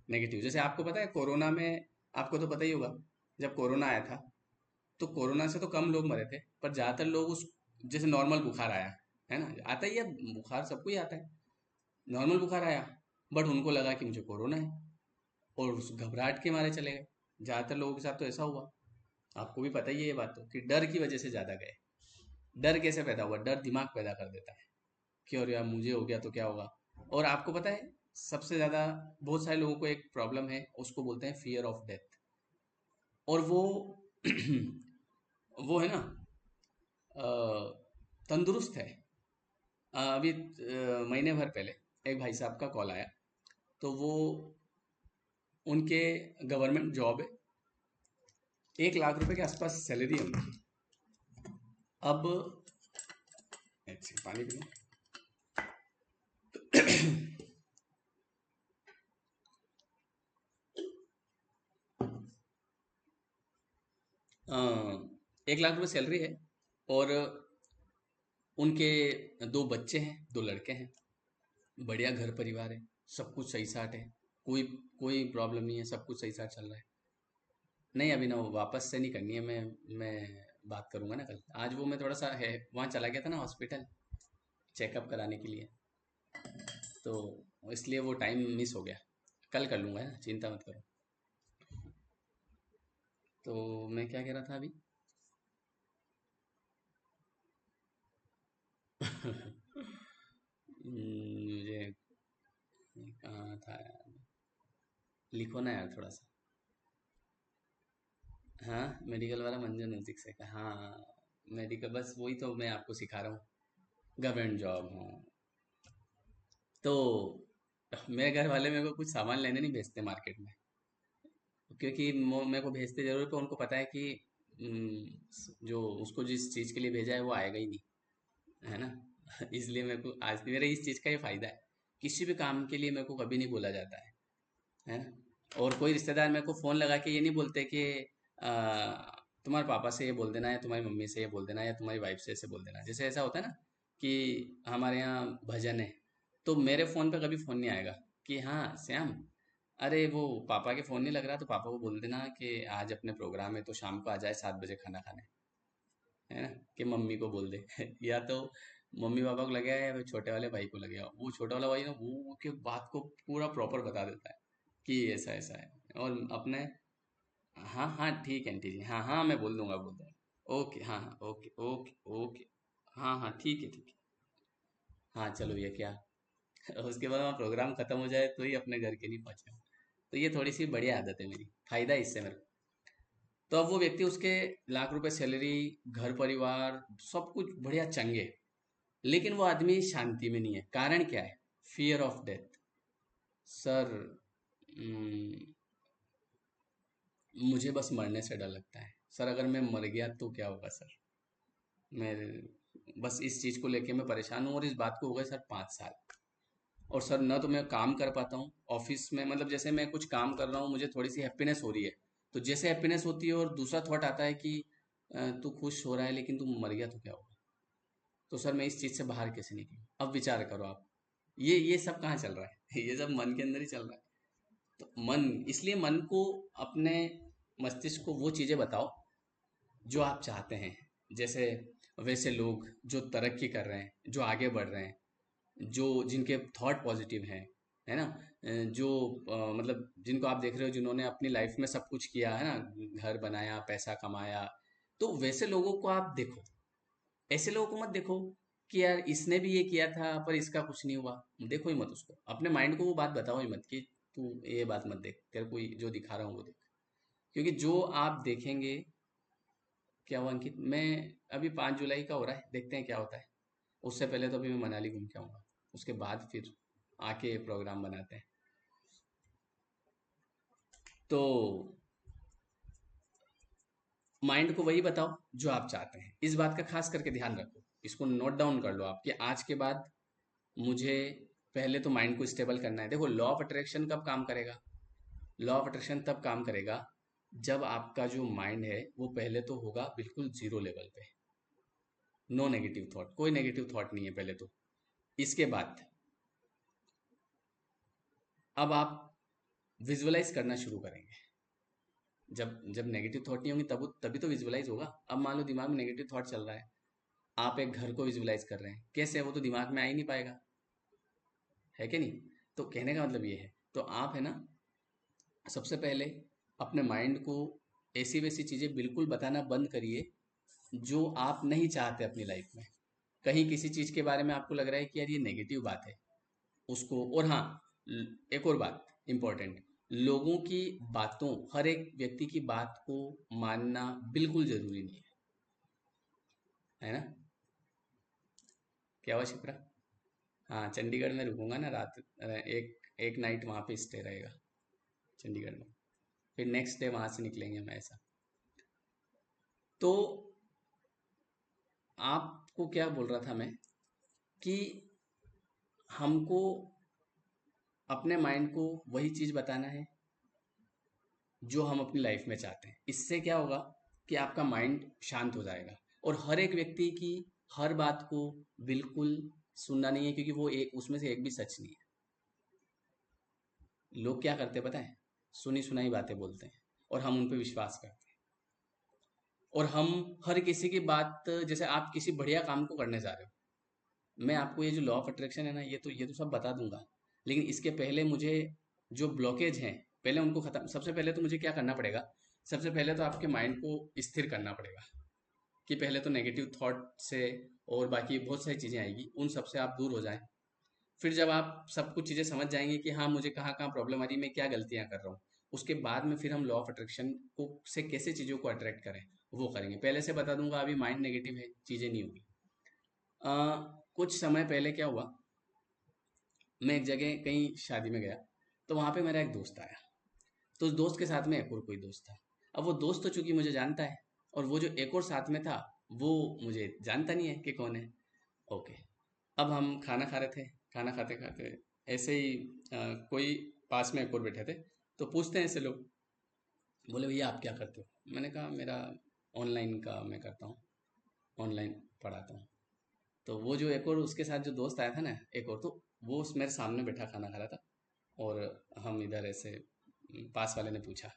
नेगेटिव। जैसे आपको पता है कोरोना में, आपको तो पता ही होगा, जब कोरोना आया था तो कोरोना से तो कम लोग मरे थे, पर ज्यादातर लोग उस, जैसे नॉर्मल बुखार आया है ना, आता ही है, बुखार सबको ही आता है, नॉर्मल बुखार आया, बट उनको लगा कि मुझे कोरोना है। और उस घबराहट के मारे चले गए। ज़्यादातर लोगों के साथ तो ऐसा हुआ, आपको भी पता ही है ये बात तो, कि डर की वजह से ज़्यादा गए। डर कैसे पैदा हुआ? डर दिमाग पैदा कर देता है कि और यार मुझे हो गया तो क्या होगा। और आपको पता है सबसे ज़्यादा बहुत सारे लोगों को एक प्रॉब्लम है, उसको बोलते हैं फियर ऑफ डेथ। और वो वो है ना, अ, तंदुरुस्त है। अभी महीने भर पहले एक भाई साहब का कॉल आया, तो वो उनके गवर्नमेंट जॉब है, 1 लाख रुपए के आसपास सैलरी है उनकी। अब एक सेकंड पानी पी लूं। अ, 1 लाख रुपए सैलरी है, और उनके 2 बच्चे हैं, 2 लड़के हैं, बढ़िया घर परिवार है, सब कुछ सही साट है, कोई कोई प्रॉब्लम नहीं है, सब कुछ सही साट चल रहा है। नहीं अभी ना, वो वापस से नहीं करनी है, मैं बात करूंगा ना कल। आज वो मैं थोड़ा सा है वहाँ चला गया था ना हॉस्पिटल, चेकअप कराने के लिए, तो इसलिए वो टाइम मिस हो गया। कल कर लूंगा, है ना, चिंता मत करो। तो मैं क्या कह रहा था अभी? मुझे कहाँ था यार? लिखो ना यार थोड़ा सा। हाँ, मेडिकल वाला मंजन म्यूजिक से का, हाँ। मेडिकल, बस वही तो मैं आपको सिखा रहा हूँ, गवर्नमेंट जॉब। हाँ, तो मेरे घर वाले मेरे को कुछ सामान लेने नहीं भेजते मार्केट में, क्योंकि मेरे को भेजते जरूर पर उनको पता है कि जो उसको जिस चीज़ के लिए भेजा है वो आएगा ही नहीं, है ना। इसलिए मेरे को आज मेरे इस चीज़ का ये फायदा है, किसी भी काम के लिए मेरे को कभी नहीं बोला जाता है ना। और कोई रिश्तेदार मेरे को फ़ोन लगा के ये नहीं बोलते कि आ, तुम्हारे पापा से ये बोल देना, या तुम्हारी मम्मी से ये बोल देना, या तुम्हारी वाइफ से ऐसे बोल देना। जैसे ऐसा होता है ना कि हमारे यहाँ भजन है, तो मेरे फ़ोन पे कभी फ़ोन नहीं आएगा कि हाँ श्याम, अरे वो पापा के फ़ोन नहीं लग रहा तो पापा को बोल देना कि आज अपने प्रोग्राम है तो शाम को आ जाए 7 बजे खाना खाने, है ना। कि मम्मी को बोल दे। या तो मम्मी पापा को लगेगा या फिर छोटे वाले भाई को लगेगा, वो छोटा वाला भाई ना वो के बात को पूरा प्रॉपर बता देता है कि ऐसा ऐसा है। और अपने, हाँ हाँ ठीक है आंटी जी, हाँ हाँ मैं बोल दूंगा, ओके हाँ हाँ ओके ओके ओके, हाँ हाँ ठीक है, हाँ चलो ये क्या। उसके बाद वहाँ प्रोग्राम खत्म हो जाए तो ही अपने घर के नहीं पहुंचे। तो ये थोड़ी सी बढ़िया आदत है मेरी, फायदा है इससे मेरे को। तो अब वो व्यक्ति, उसके 1 लाख रुपए सैलरी, घर परिवार, सब कुछ बढ़िया चंगे, लेकिन वो आदमी शांति में नहीं है। कारण क्या है? Fear of death. सर, मुझे बस मरने से डर लगता है सर, अगर मैं मर गया तो क्या होगा सर। मैं बस इस चीज़ को लेके मैं परेशान हूँ, और इस बात को हो गए सर 5 साल। और सर ना तो मैं काम कर पाता हूँ ऑफिस में, मतलब जैसे मैं कुछ काम कर रहा हूँ मुझे थोड़ी सी हैप्पीनेस हो रही है, तो जैसे हैप्पीनेस होती है और दूसरा थॉट आता है कि तू खुश हो रहा है लेकिन तू मर गया तो क्या होगा। तो सर मैं इस चीज़ से बाहर कैसे निकलूँ? अब विचार करो आप, ये सब कहाँ चल रहा है? ये सब मन के अंदर ही चल रहा है। तो मन, इसलिए मन को, अपने मस्तिष्क को वो चीज़ें बताओ जो आप चाहते हैं। जैसे वैसे लोग जो तरक्की कर रहे हैं, जो आगे बढ़ रहे हैं, जो जिनके थॉट पॉजिटिव हैं, है ना, जो मतलब जिनको आप देख रहे हो जिन्होंने अपनी लाइफ में सब कुछ किया है ना, घर बनाया, पैसा कमाया, तो वैसे लोगों को आप देखो। ऐसे लोगों को मत देखो कि यार इसने भी ये किया था पर इसका कुछ नहीं हुआ। देखो ही मत उसको, अपने माइंड को वो बात बताओ ही मत कि तू ये बात मत देख, तेरे को जो दिखा रहा हूँ वो देख। क्योंकि जो आप देखेंगे, क्या हुआ अंकित, मैं अभी 5 जुलाई का हो रहा है, देखते हैं क्या होता है। उससे पहले तो अभी मैं मनाली घूम के आऊँगा, उसके बाद फिर आके प्रोग्राम बनाते हैं। तो माइंड को वही बताओ जो आप चाहते हैं। इस बात का खास करके ध्यान रखो, इसको नोट डाउन कर लो आप कि आज के बाद मुझे पहले तो माइंड को स्टेबल करना है। देखो लॉ ऑफ अट्रैक्शन कब काम करेगा? लॉ ऑफ अट्रैक्शन तब काम करेगा जब आपका जो माइंड है वो पहले तो होगा बिल्कुल जीरो लेवल पे, नो नेगेटिव थॉट, कोई नेगेटिव थॉट नहीं है पहले तो। इसके बाद अब आप विजुअलाइज करना शुरू करेंगे। जब जब नेगेटिव थॉट नहीं होंगे तब तभी तो विजुअलाइज होगा। अब मान लो दिमाग में नेगेटिव थॉट चल रहा है, आप एक घर को विजुअलाइज कर रहे हैं, कैसे? वो तो दिमाग में आ ही नहीं पाएगा, है कि नहीं? तो कहने का मतलब ये है, तो आप है ना, सबसे पहले अपने माइंड को ऐसी वैसी चीज़ें बिल्कुल बताना बंद करिए जो आप नहीं चाहते अपनी लाइफ में। कहीं किसी चीज़ के बारे में आपको लग रहा है कि यार ये नेगेटिव बात है, उसको। और हाँ, एक और बात इम्पोर्टेंट, लोगों की बातों, हर एक व्यक्ति की बात को मानना बिल्कुल ज़रूरी नहीं है ना? क्या हुआ शिप्रा? हाँ, चंडीगढ़ में रुकूंगा ना रात, एक एक नाइट वहाँ पे स्टे रहेगा चंडीगढ़ में। फिर नेक्स्ट डे वहाँ से निकलेंगे हम, ऐसा। तो आपको क्या बोल रहा था मैं, कि हमको अपने माइंड को वही चीज़ बताना है जो हम अपनी लाइफ में चाहते हैं। इससे क्या होगा कि आपका माइंड शांत हो जाएगा। और हर एक व्यक्ति की हर बात को बिल्कुल सुनना नहीं है, क्योंकि वो एक उसमें से एक भी सच नहीं है। लोग क्या करते हैं पता है? सुनी सुनाई बातें बोलते हैं और हम उन पे विश्वास करते हैं। और हम हर किसी की बात, जैसे आप किसी बढ़िया काम को करने जा रहे हो, मैं आपको ये जो लॉ ऑफ अट्रैक्शन है ना, ये तो सब बता दूंगा। लेकिन इसके पहले मुझे जो ब्लॉकेज हैं, पहले उनको खत्म। सबसे पहले तो मुझे क्या करना पड़ेगा? सबसे पहले तो आपके माइंड को स्थिर करना पड़ेगा, कि पहले तो नेगेटिव थॉट से और बाकी बहुत सारी चीज़ें आएगी, उन सब से आप दूर हो जाएं। फिर जब आप सब कुछ चीज़ें समझ जाएंगे कि हाँ, मुझे कहाँ कहाँ प्रॉब्लम आ रही है, मैं क्या गलतियाँ कर रहा हूँ, उसके बाद में फिर हम लॉ ऑफ अट्रैक्शन को से कैसे चीज़ों को अट्रैक्ट करें वो करेंगे। पहले से बता दूंगा, अभी माइंड नेगेटिव है, चीज़ें नहीं होगी। कुछ समय पहले क्या हुआ, मैं एक जगह कहीं शादी में गया, तो वहाँ पे मेरा एक दोस्त आया। तो उस दोस्त के साथ में एक और कोई दोस्त था। अब वो दोस्त तो चूंकि मुझे जानता है, और वो जो एक और साथ में था वो मुझे जानता नहीं है कि कौन है। ओके। अब हम खाना खा रहे थे, खाना खाते खाते ऐसे ही कोई पास में एक और बैठे थे। तो पूछते हैं ऐसे लोग, बोले भैया आप क्या करते हो? मैंने कहा मेरा ऑनलाइन का मैं करता हूँ, ऑनलाइन पढ़ाता हूँ। तो वो जो एक और उसके साथ जो दोस्त आया था ना, एक और, तो वो उस मेरे सामने बैठा खाना खा रहा था। और हम इधर ऐसे, पास वाले ने पूछा,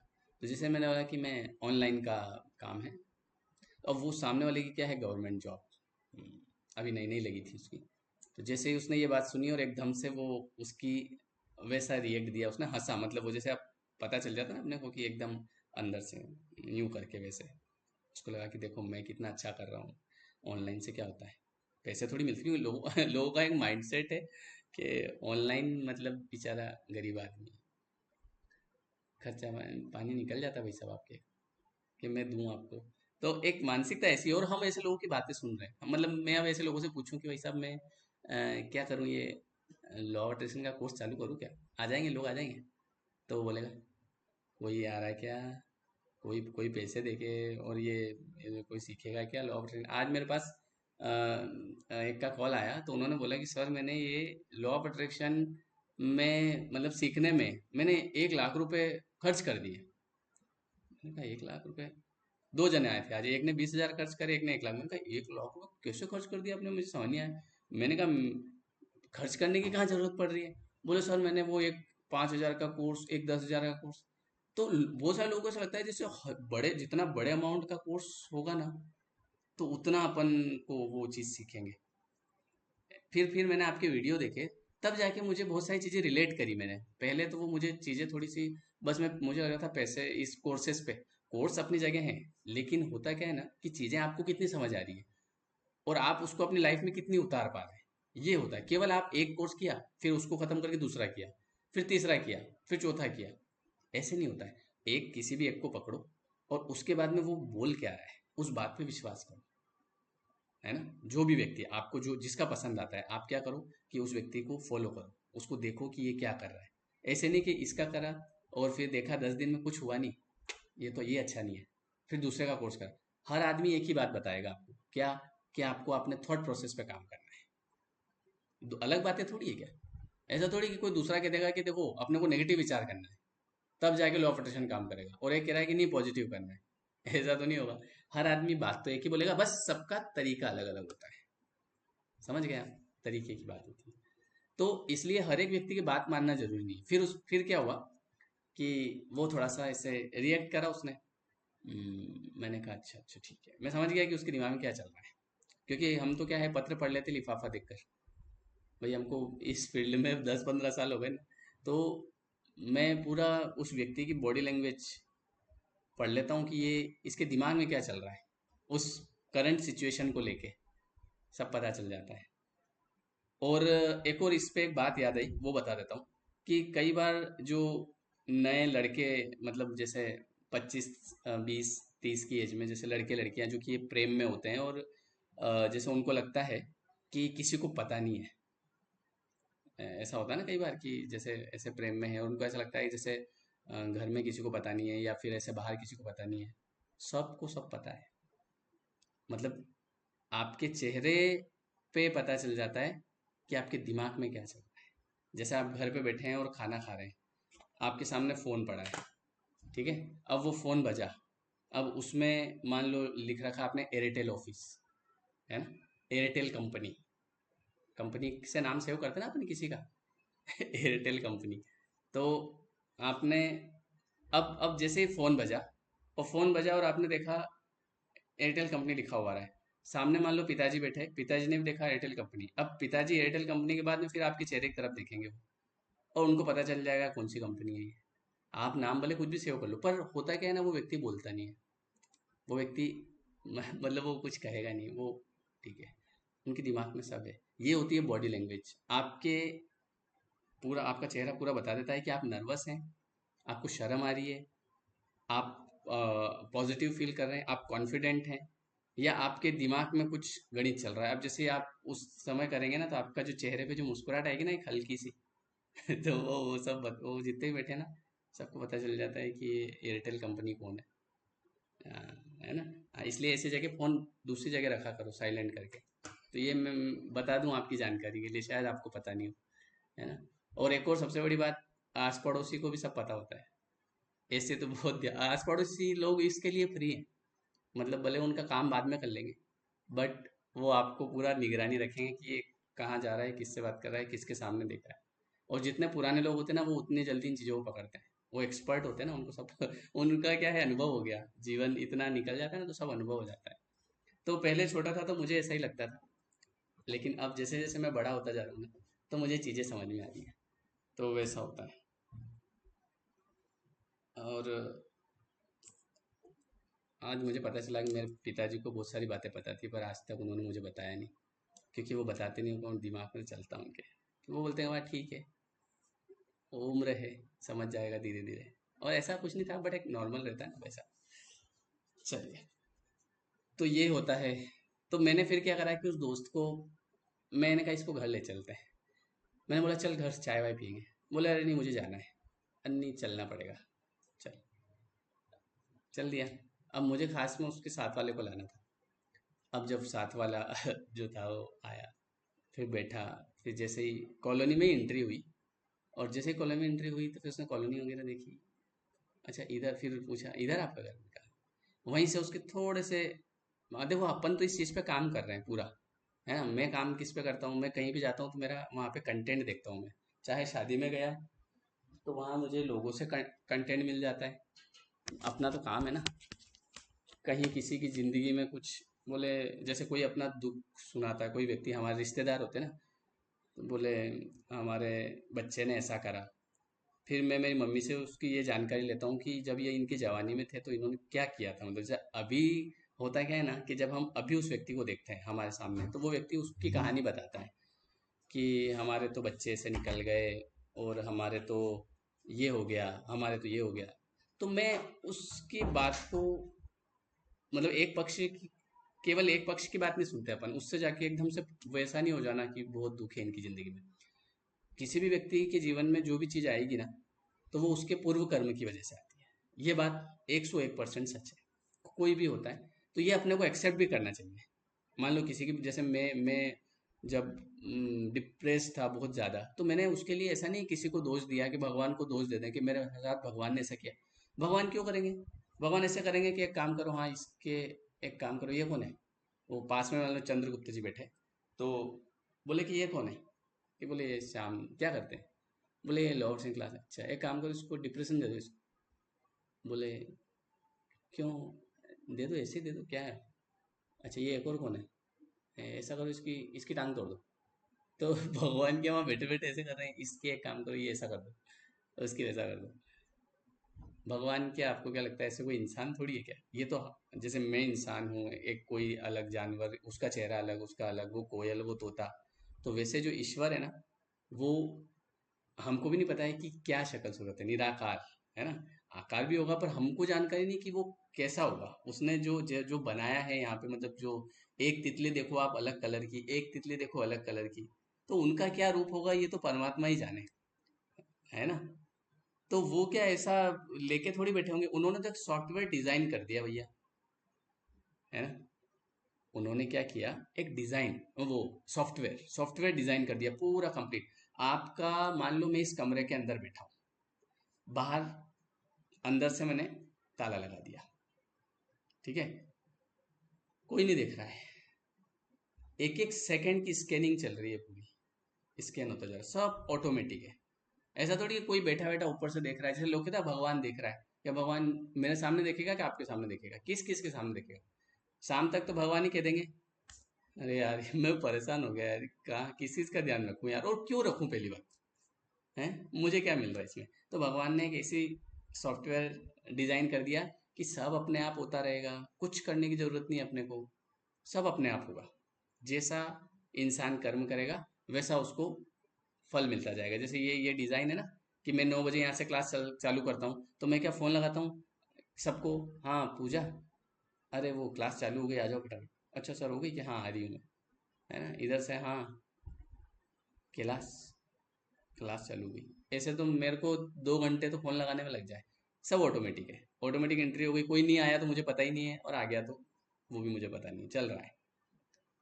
तो जैसे मैंने बोला कि मैं ऑनलाइन का काम है। अब वो सामने वाले की क्या है, गवर्नमेंट जॉब, अभी नई नई लगी थी उसकी। तो जैसे ही उसने ये बात सुनी और एकदम से वो उसकी वैसा रिएक्ट दिया, उसने हंसा, मतलब वो जैसे आप, पता चल जाता ना अपने को कि एकदम अंदर से यूं करके वैसे। उसको लगा कि देखो मैं कितना अच्छा कर रहा हूँ, ऑनलाइन से क्या होता है, पैसे थोड़ी मिलते हैं। लोगों लोगों का एक माइंडसेट है कि ऑनलाइन मतलब बेचारा गरीब आदमी है, खर्चा पानी निकल जाता है भाई साहब आपके, कि मैं दूं आपको। तो एक मानसिकता ऐसी है, और हम ऐसे लोगों की बातें सुन रहे हैं। मतलब मैं अब ऐसे लोगों से पूछूं कि भाई साहब मैं क्या करूं, ये लॉ ट्रेडिशन का कोर्स चालू करूं क्या? आ जाएंगे लोग, आ जाएंगे? तो वो बोलेगा कोई आ रहा है क्या, कोई कोई पैसे देके, और ये कोई सीखेगा क्या लॉ ऑफ अट्रैक्शन? आज मेरे पास एक का कॉल आया, तो उन्होंने बोला कि सर मैंने ये लॉ ऑफ अट्रैक्शन में, मतलब सीखने में मैंने 1 लाख रुपए खर्च कर दिए। मैंने कहा 1 लाख रुपए? दो जने आए थे आज, एक ने 20,000 खर्च करे, एक ने 1 लाख। मैंने कहा 1 लाख रुपए कैसे खर्च कर दिया आपने, मुझे समझ नहीं आया। मैंने कहा खर्च करने की कहाँ जरूरत पड़ रही है?" बोले सर मैंने वो एक 5,000 का कोर्स, एक 10,000 का कोर्स। तो बहुत सारे लोगों को ऐसा लगता है जैसे बड़े, जितना बड़े अमाउंट का कोर्स होगा ना, तो उतना अपन को वो चीज़ सीखेंगे। फिर मैंने आपके वीडियो देखे, तब जाके मुझे बहुत सारी चीज़ें रिलेट करी मैंने। पहले तो वो मुझे चीज़ें थोड़ी सी, बस मैं, मुझे लग रहा था पैसे इस कोर्सेज पे, कोर्स अपनी जगह है, लेकिन होता क्या है ना कि चीज़ें आपको कितनी समझ आ रही है और आप उसको अपनी लाइफ में कितनी उतार पा रहे हैं, ये होता है। केवल आप एक कोर्स किया, फिर उसको खत्म करके दूसरा किया, फिर तीसरा किया, फिर चौथा किया, ऐसे नहीं होता है। एक किसी भी एक को पकड़ो, और उसके बाद में वो बोल क्या रहा है उस बात पे विश्वास करो, है ना? जो भी व्यक्ति आपको जो जिसका पसंद आता है, आप क्या करो कि उस व्यक्ति को फॉलो करो, उसको देखो कि ये क्या कर रहा है। ऐसे नहीं कि इसका करा और फिर देखा 10 दिन में कुछ हुआ नहीं, ये तो ये अच्छा नहीं है, फिर दूसरे का कोर्स कर। हर आदमी एक ही बात बताएगा आपको, क्या? कि आपको अपने थॉट प्रोसेस पे काम करना है। अलग बातें थोड़ी है क्या? ऐसा थोड़ी कि कोई दूसरा कह देगा कि देखो अपने को नेगेटिव विचार करना है, तब जाके लॉ ऑफ अट्रैक्शन काम करेगा, और एक कह रहा है कि नहीं पॉजिटिव करना है। ऐसा तो नहीं होगा। हर आदमी बात तो एक ही बोलेगा, बस सबका तरीका अलग अलग होता है। समझ गया? तरीके की बात होती है। तो इसलिए हर एक व्यक्ति की बात मानना जरूरी नहीं है। फिर क्या हुआ कि वो थोड़ा सा ऐसे रिएक्ट करा उसने। मैंने कहा अच्छा अच्छा ठीक है, मैं समझ गया कि उसके दिमाग में क्या चल रहा है। क्योंकि हम तो क्या है, पत्र पढ़ लेते लिफाफा देखकर। भाई हमको इस फील्ड में 10-15 साल हो गए ना, तो मैं पूरा उस व्यक्ति की बॉडी लैंग्वेज पढ़ लेता हूँ कि ये इसके दिमाग में क्या चल रहा है, उस करंट सिचुएशन को लेके सब पता चल जाता है। और एक और इस पे एक बात याद आई, वो बता देता हूँ कि कई बार जो नए लड़के, मतलब जैसे 25 20 30 की एज में जैसे लड़के लड़कियां जो कि ये प्रेम में होते हैं, और जैसे उनको लगता है कि किसी को पता नहीं है। ऐसा होता है ना कई बार कि जैसे ऐसे प्रेम में है और उनको ऐसा लगता है कि जैसे घर में किसी को पता नहीं है या फिर ऐसे बाहर किसी को पता नहीं है। सबको सब पता है। मतलब आपके चेहरे पे पता चल जाता है कि आपके दिमाग में क्या चल रहा है। जैसे आप घर पे बैठे हैं और खाना खा रहे हैं, आपके सामने फ़ोन पड़ा है, ठीक है। अब वो फ़ोन बजा, अब उसमें मान लो लिख रखा आपने एयरटेल ऑफिस, है ना, एयरटेल कंपनी। कंपनी से नाम सेव करते हैं ना अपने किसी का एयरटेल कंपनी। तो आपने, अब जैसे ही फ़ोन बजा, और आपने देखा एयरटेल कंपनी लिखा हुआ रहा है, सामने मान लो पिताजी बैठे, पिताजी ने भी देखा एयरटेल कंपनी। अब पिताजी एयरटेल कंपनी के बाद में फिर आपके चेहरे की तरफ देखेंगे वो, और उनको पता चल जाएगा कौन सी कंपनी है ये। आप नाम भले कुछ भी सेव कर लो, पर होता क्या है ना, वो व्यक्ति बोलता नहीं है। वो व्यक्ति मतलब वो कुछ कहेगा नहीं वो, ठीक है। उनके दिमाग में सब है। ये होती है बॉडी लैंग्वेज। आपके पूरा आपका चेहरा पूरा बता देता है कि आप नर्वस हैं, आपको शर्म आ रही है, आप पॉजिटिव फील कर रहे हैं, आप कॉन्फिडेंट हैं, या आपके दिमाग में कुछ गणित चल रहा है। अब जैसे आप उस समय करेंगे ना, तो आपका जो चेहरे पे जो मुस्कुराहट आएगी ना, एक हल्की सी तो वो सब वो जितने भी बैठे हैं ना, सबको पता चल जाता है कि ये एयरटेल कंपनी कौन है। है ना। इसलिए ऐसी जगह फ़ोन दूसरी जगह रखा करो साइलेंट करके। तो ये मैं बता दूं आपकी जानकारी के लिए, शायद आपको पता नहीं हो, है ना। और एक और सबसे बड़ी बात, आस पड़ोसी को भी सब पता होता है। ऐसे तो बहुत आस पड़ोसी लोग इसके लिए फ्री हैं। मतलब भले उनका काम बाद में कर लेंगे, बट वो आपको पूरा निगरानी रखेंगे कि ये कहाँ जा रहा है, किससे बात कर रहा है, किसके सामने देख रहा है। और जितने पुराने लोग होते हैं ना, वो उतनी जल्दी इन चीज़ों को पकड़ते हैं। वो एक्सपर्ट होते हैं ना, उनको सब उनका क्या है, अनुभव हो गया, जीवन इतना निकल जाता है ना, तो सब अनुभव हो जाता है। तो पहले छोटा था तो मुझे ऐसा ही लगता था, लेकिन अब जैसे जैसे मैं बड़ा होता जा रहा हूँ ना, तो मुझे चीज़ें समझ में आ रही हैं। तो वैसा होता है। और आज मुझे पता चला कि मेरे पिताजी को बहुत सारी बातें पता थी, पर आज तक उन्होंने मुझे बताया नहीं। क्योंकि वो बताते नहीं, उनको दिमाग में चलता उनके, तो वो बोलते हैं वहाँ ठीक है, वो उम्र है, समझ जाएगा धीरे धीरे। और ऐसा कुछ नहीं था, बट एक नॉर्मल रहता है ना वैसा। चलिए, तो ये होता है। तो मैंने फिर क्या करा कि उस दोस्त को, मैंने कहा इसको घर ले चलते हैं। मैंने बोला चल घर चाय वाय पियेंगे। बोला अरे नहीं मुझे जाना है। अरे नहीं चलना पड़ेगा। चल, चल दिया। अब मुझे खास में उसके साथ वाले को लाना था। अब जब साथ वाला जो था वो आया, फिर बैठा, फिर जैसे ही कॉलोनी में ही एंट्री हुई, और जैसे ही कॉलोनी में एंट्री हुई तो फिर उसने कॉलोनी वगैरह देखी। अच्छा इधर, फिर पूछा इधर आपका घर का। वहीं से उसके थोड़े से, देखो अपन तो इस चीज़ पे काम कर रहे हैं पूरा, है ना। मैं काम किस पे करता हूँ, मैं कहीं भी जाता हूँ तो मेरा वहाँ पे कंटेंट देखता हूँ मैं। चाहे शादी में गया तो वहाँ मुझे लोगों से कंटेंट मिल जाता है। अपना तो काम है ना। कहीं किसी की ज़िंदगी में कुछ बोले, जैसे कोई अपना दुख सुनाता है, कोई व्यक्ति हमारे रिश्तेदार होते हैं ना, तो बोले हमारे बच्चे ने ऐसा करा। फिर मैं मेरी मम्मी से उसकी ये जानकारी लेता हूँ कि जब ये इनकी जवानी में थे तो इन्होंने क्या किया था। मतलब जैसे अभी होता क्या है ना, कि जब हम अभी उस व्यक्ति को देखते हैं हमारे सामने, तो वो व्यक्ति उसकी कहानी बताता है कि हमारे तो बच्चे से निकल गए, और हमारे तो ये हो गया, हमारे तो ये हो गया। तो मैं उसकी बात को, मतलब एक पक्ष की, केवल एक पक्ष की बात नहीं सुनते अपन, उससे जाके एकदम से वैसा नहीं हो जाना कि बहुत दुख है इनकी ज़िंदगी में। किसी भी व्यक्ति के जीवन में जो भी चीज़ आएगी ना, तो वो उसके पूर्व कर्म की वजह से आती है। ये बात 101% सच है। कोई भी होता है तो ये अपने को एक्सेप्ट भी करना चाहिए। मान लो किसी की, जैसे मैं जब डिप्रेस था बहुत ज़्यादा, तो मैंने उसके लिए ऐसा नहीं किसी को दोष दिया कि भगवान को दोष दे दें कि मेरे साथ भगवान ने ऐसा किया। भगवान क्यों करेंगे? भगवान ऐसे करेंगे कि एक काम करो, हाँ इसके, एक काम करो, ये कौन है? वो पास में मान लो चंद्रगुप्त जी बैठे, तो बोले कि ये कौन है? कि बोले ये श्याम, क्या करते हैं? बोले ये लोअर सेकंड क्लास। अच्छा एक काम करो, इसको डिप्रेशन दे दो इसको। बोले क्यों? दे दो, ऐसे ही दे दो, क्या है? अच्छा ये एक और कौन है? ऐसा करो, इसकी इसकी टांग तोड़ दो। तो भगवान के वहाँ बैठे बैठे ऐसे कर रहे हैं, इसके एक काम करो, ये ऐसा कर दो। उसकी वैसा कर दो। भगवान क्या, आपको क्या लगता है ऐसे कोई इंसान थोड़ी है क्या? ये तो जैसे मैं इंसान हूँ, एक कोई अलग जानवर, उसका चेहरा अलग, उसका अलग, वो कोयल, वो तोता, तो वैसे जो ईश्वर है ना, वो हमको भी नहीं पता है कि क्या शक्ल सूरत है, निराकार है ना। आकार भी होगा पर हमको जानकारी नहीं कि वो कैसा होगा। उसने जो बनाया है यहाँ पे, मतलब जो एक तितली देखो आप अलग कलर की, एक तितली देखो अलग कलर की, तो उनका क्या रूप होगा ये तो परमात्मा ही जाने, है ना। तो वो क्या ऐसा लेके थोड़ी बैठे होंगे, उन्होंने तो एक सॉफ्टवेयर डिजाइन कर दिया भैया, है ना। उन्होंने क्या किया, एक डिजाइन, वो सॉफ्टवेयर सॉफ्टवेयर डिजाइन कर दिया पूरा कंप्लीट। आपका मान लो मैं इस कमरे के अंदर बैठा हूँ, बाहर अंदर से मैंने ताला लगा दिया, ठीक है, कोई नहीं देख रहा है, एक एक सेकंड की स्कैनिंग चल रही है पूरी, स्कैन होता जा रहा है, सब ऑटोमेटिक है। ऐसा थोड़ी है कोई बैठा बैठा ऊपर से देख रहा है, जैसे लोग कहते हैं भगवान देख रहा है, क्या भगवान मेरे सामने देखेगा कि आपके सामने देखेगा? किस किस के सामने देखेगा? शाम तक तो भगवान ही कह देंगे। अरे यार मैं परेशान हो गया यार, कहाँ किस चीज का ध्यान रखूं यार, और क्यों रखूं पहली बात, है मुझे क्या मिल रहा है इसमें? तो भगवान ने एक ऐसी सॉफ्टवेयर डिजाइन कर दिया कि सब अपने आप होता रहेगा, कुछ करने की जरूरत नहीं है अपने को, सब अपने आप होगा। जैसा इंसान कर्म करेगा वैसा उसको फल मिलता जाएगा। जैसे ये डिजाइन है ना, कि मैं 9 बजे यहाँ से क्लास चालू करता हूँ, तो मैं क्या फोन लगाता हूँ सबको, हाँ पूजा, अरे वो क्लास चालू हो गई, आ जाओ फटाफट। अच्छा सर हो गई कि हाँ आ रही हूँ मैं, है ना, इधर से हाँ क्लास क्लास चालू हुई। ऐसे तो मेरे को 2 घंटे तो फोन लगाने में लग जाए। सब ऑटोमेटिक है, ऑटोमेटिक एंट्री हो गई, कोई नहीं आया तो मुझे पता ही नहीं है, और आ गया तो वो भी मुझे पता नहीं है, चल रहा है।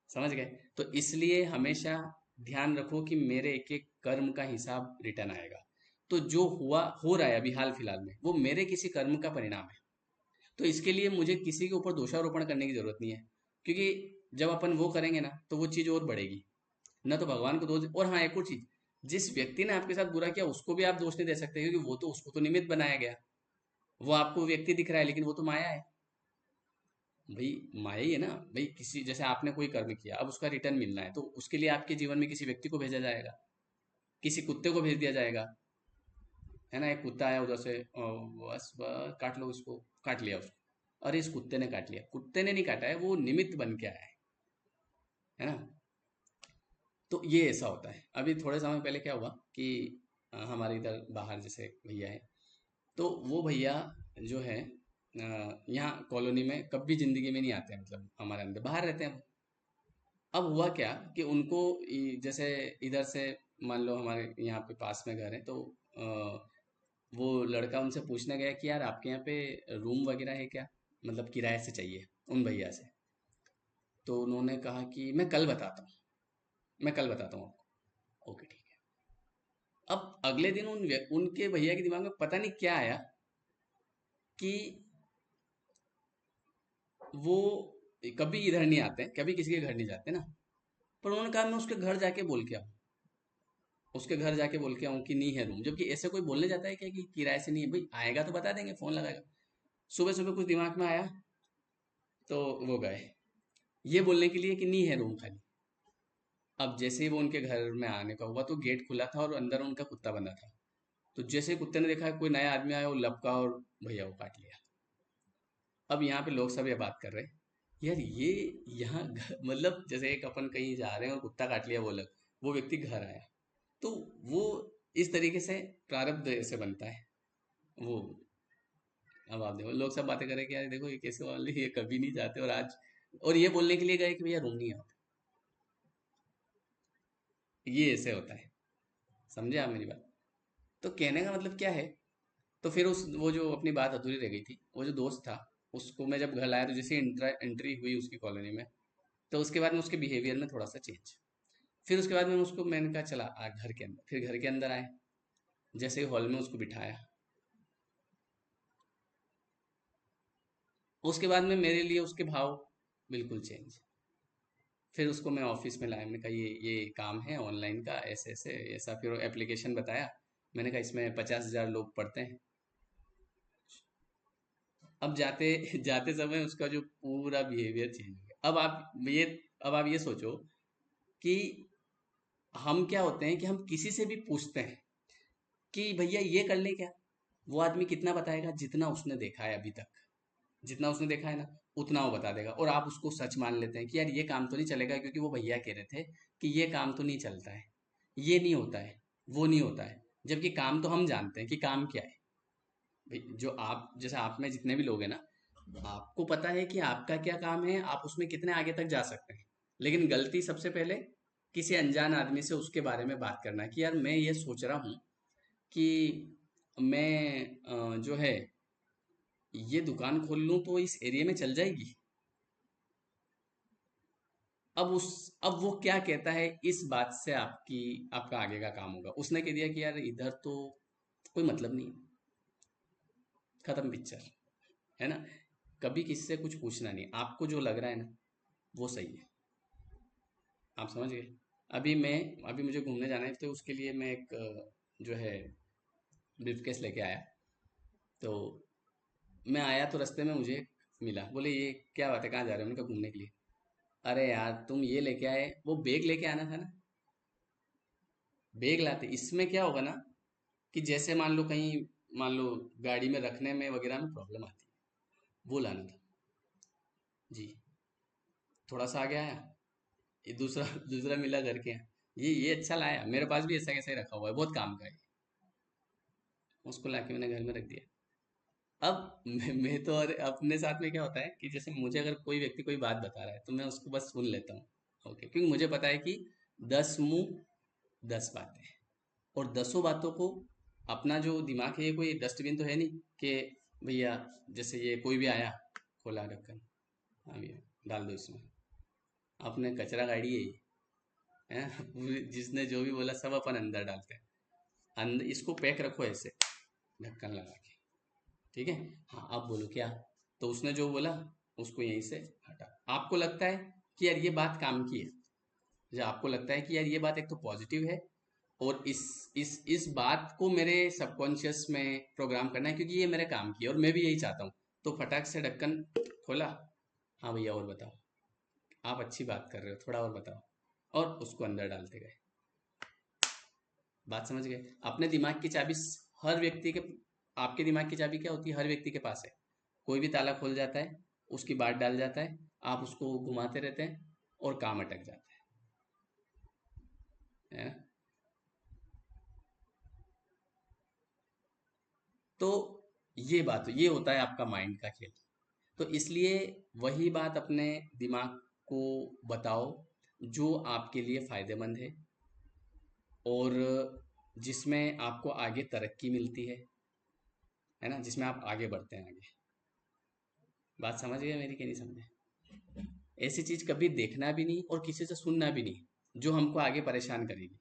समझ गए? तो इसलिए हमेशा ध्यान रखो कि मेरे एक एक कर्म का हिसाब रिटर्न आएगा। तो जो हुआ हो रहा है अभी हाल फिलहाल में, वो मेरे किसी कर्म का परिणाम है। तो इसके लिए मुझे किसी के ऊपर दोषारोपण करने की जरूरत नहीं है, क्योंकि जब अपन वो करेंगे ना तो वो चीज और बढ़ेगी। ना तो भगवान को दोष, और हाँ एक और चीज, जिस व्यक्ति ने आपके साथ बुरा किया उसको भी आप दोष नहीं दे सकते, क्योंकि वो तो, उसको तो निमित्त बनाया गया। वो आपको व्यक्ति दिख रहा है लेकिन वो तो माया है। भाई माया ही है ना। भाई किसी, जैसे आपने कोई कर्म किया, अब उसका रिटर्न मिलना है, तो उसके लिए आपके जीवन में किसी व्यक्ति को भेजा जाएगा, किसी कुत्ते को भेज दिया जाएगा, है ना। एक कुत्ता आया उधर से, बस बस काट लो इसको, काट लिया उसको, अरे इस कुत्ते ने काट लिया, कुत्ते ने नहीं काटा है, वो निमित्त बन के आया है ना। तो ये ऐसा होता है। अभी थोड़े समय पहले क्या हुआ कि हमारे इधर बाहर जैसे एक भैया है, तो वो भैया जो है यहाँ कॉलोनी में कभी जिंदगी में नहीं आते हैं, मतलब हमारे अंदर बाहर रहते हैं। अब हुआ क्या कि उनको जैसे इधर से मान लो हमारे यहाँ पे पास में घर है, तो वो लड़का उनसे पूछने गया कि यार आपके यहाँ पे रूम वगैरह है क्या, मतलब किराए से चाहिए, उन भैया से। तो उन्होंने कहा कि मैं कल बताता हूँ, मैं कल बताता हूँ आपको। ओके ठीक है। अब अगले दिन उनके भैया के दिमाग में पता नहीं क्या आया कि वो कभी इधर नहीं आते, कभी किसी के घर नहीं जाते ना, पर उन्होंने कहा मैं उसके घर जाके बोल के आऊँ, उसके घर जाके बोल के आऊँ कि नहीं है रूम। जबकि ऐसे कोई बोलने जाता है क्या कि किराए से नहीं है? भाई आएगा तो बता देंगे, फोन लगाएगा। सुबह सुबह कुछ दिमाग में आया, तो वो गए ये बोलने के लिए कि नहीं है रूम खाली। अब जैसे ही वो उनके घर में आने का हुआ तो गेट खुला था और अंदर उनका कुत्ता बंधा था। तो जैसे ही कुत्ते ने देखा कोई नया आदमी आया, वो लपका और भैया को काट लिया। अब यहाँ पे लोग सब ये बात कर रहे हैं, यार ये यहाँ मतलब जैसे एक अपन कहीं जा रहे हैं और कुत्ता काट लिया, वो अलग, वो व्यक्ति घर आया, तो वो इस तरीके से प्रारब्ध से बनता है वो। अब आप देखो लोग सब बातें करें कि यार देखो ये कैसे वाले, ये कभी नहीं जाते, और आज, और ये बोलने के लिए गए कि भैया रूम नहीं है वहाँ पे। ये ऐसे होता है। समझे आप मेरी बात? तो कहने का मतलब क्या है, तो फिर उस वो जो अपनी बात अधूरी रह गई थी, वो जो दोस्त था, उसको मैं जब घर लाया तो जैसे एंट्री हुई उसकी कॉलोनी में, तो उसके बाद में उसके बिहेवियर में थोड़ा सा चेंज। फिर उसके बाद में उसको मैंने कहा चला आ घर के अंदर, फिर घर के अंदर आए, जैसे ही हॉल में उसको बिठाया, उसके बाद में मेरे लिए उसके भाव बिल्कुल चेंज। फिर उसको मैं ऑफिस में लाया, मैंने कहा ये काम है ऑनलाइन का, ऐसे ऐसे ऐसा, फिर एप्लीकेशन बताया। मैंने कहा इसमें 50,000 लोग पढ़ते हैं। अब जाते जाते समय उसका जो पूरा बिहेवियर चेंज हो गया। अब आप ये सोचो कि हम क्या होते हैं कि हम किसी से भी पूछते हैं कि भैया ये कर ले क्या, वो आदमी कितना बताएगा, जितना उसने देखा है अभी तक, जितना उसने देखा है ना उतना वो बता देगा। और आप उसको सच मान लेते हैं कि यार ये काम तो नहीं चलेगा, क्योंकि वो भैया कह रहे थे कि ये काम तो नहीं चलता है, ये नहीं होता है, वो नहीं होता है। जबकि काम तो हम जानते हैं कि काम क्या है। भाई जो आप जैसे आप में जितने भी लोग हैं ना, आपको पता है कि आपका क्या काम है, आप उसमें कितने आगे तक जा सकते हैं। लेकिन गलती सबसे पहले किसी अनजान आदमी से उसके बारे में बात करना कि यार मैं ये सोच रहा हूँ कि मैं जो है ये दुकान खोल लूँ तो इस एरिया में चल जाएगी। अब वो क्या कहता है, इस बात से आपका आगे का काम होगा। उसने कह दिया कि यार इधर तो कोई मतलब नहीं, खत्म पिक्चर, है ना। कभी किसी से कुछ पूछना नहीं, आपको जो लग रहा है ना वो सही है। आप समझ गए। अभी मुझे घूमने जाना है, तो उसके लिए मैं एक जो है ब्रीफकेस लेके आया। तो मैं आया तो रास्ते में मुझे मिला, बोले ये क्या बात है, कहाँ जा रहे हो, उनका घूमने के लिए। अरे यार तुम ये लेके आए, वो बैग लेके आना था ना। बैग लाते इसमें क्या होगा ना, कि जैसे मान लो कहीं, मान लो गाड़ी में रखने में वगैरह में प्रॉब्लम आती है, वो लाना था जी। थोड़ा सा आगे आया, ये दूसरा दूसरा मिला घर के यहाँ, ये अच्छा लाया, मेरे पास भी ऐसा कैसे ही रखा हुआ है, बहुत काम का है। उसको लाके मैंने घर में रख दिया। अब मैं तो, और अपने साथ में क्या होता है कि जैसे मुझे अगर कोई व्यक्ति कोई बात बता रहा है तो मैं उसको बस सुन लेता हूँ। ओके, क्योंकि मुझे पता है कि 10 मुंह 10 बातें, और 10 बातों को, अपना जो दिमाग है ये कोई डस्टबिन तो है नहीं कि भैया जैसे ये कोई भी आया, खोला ढक्कन, हाँ भैया डाल दो इसमें, अपने कचरा गाड़ी है ये, है जिसने जो भी बोला सब अपन अंदर डालते हैं। अंदर इसको पैक रखो ऐसे, ढक्कन लगा के, ठीक है। हाँ अब बोलो क्या, तो उसने जो बोला उसको यहीं से हटा। आपको लगता है कि यार ये बात काम की है, जब आपको लगता है कि यार ये बात एक तो पॉजिटिव है, और इस बात को मेरे सबकॉन्शियस में प्रोग्राम करना है, क्योंकि ये मेरे काम की है और मैं भी यही चाहता हूँ, तो फटाक से ढक्कन खोला। हाँ भैया और बताओ, आप अच्छी बात कर रहे हो, थोड़ा और बताओ, और उसको अंदर डालते गए। बात समझ गए। अपने दिमाग की चाबी हर व्यक्ति के, आपके दिमाग की चाबी क्या होती है, हर व्यक्ति के पास है। कोई भी ताला खोल जाता है, उसकी बात डाल जाता है, आप उसको घुमाते रहते हैं और काम अटक जाता है ना। तो ये होता है आपका माइंड का खेल। तो इसलिए वही बात अपने दिमाग को बताओ जो आपके लिए फायदेमंद और जिसमें आपको आगे तरक्की मिलती है ना, जिसमें आप आगे बढ़ते हैं आगे। बात समझ गए मेरी कि नहीं समझे। ऐसी चीज कभी देखना भी नहीं और किसी से सुनना भी नहीं जो हमको आगे परेशान करेगी।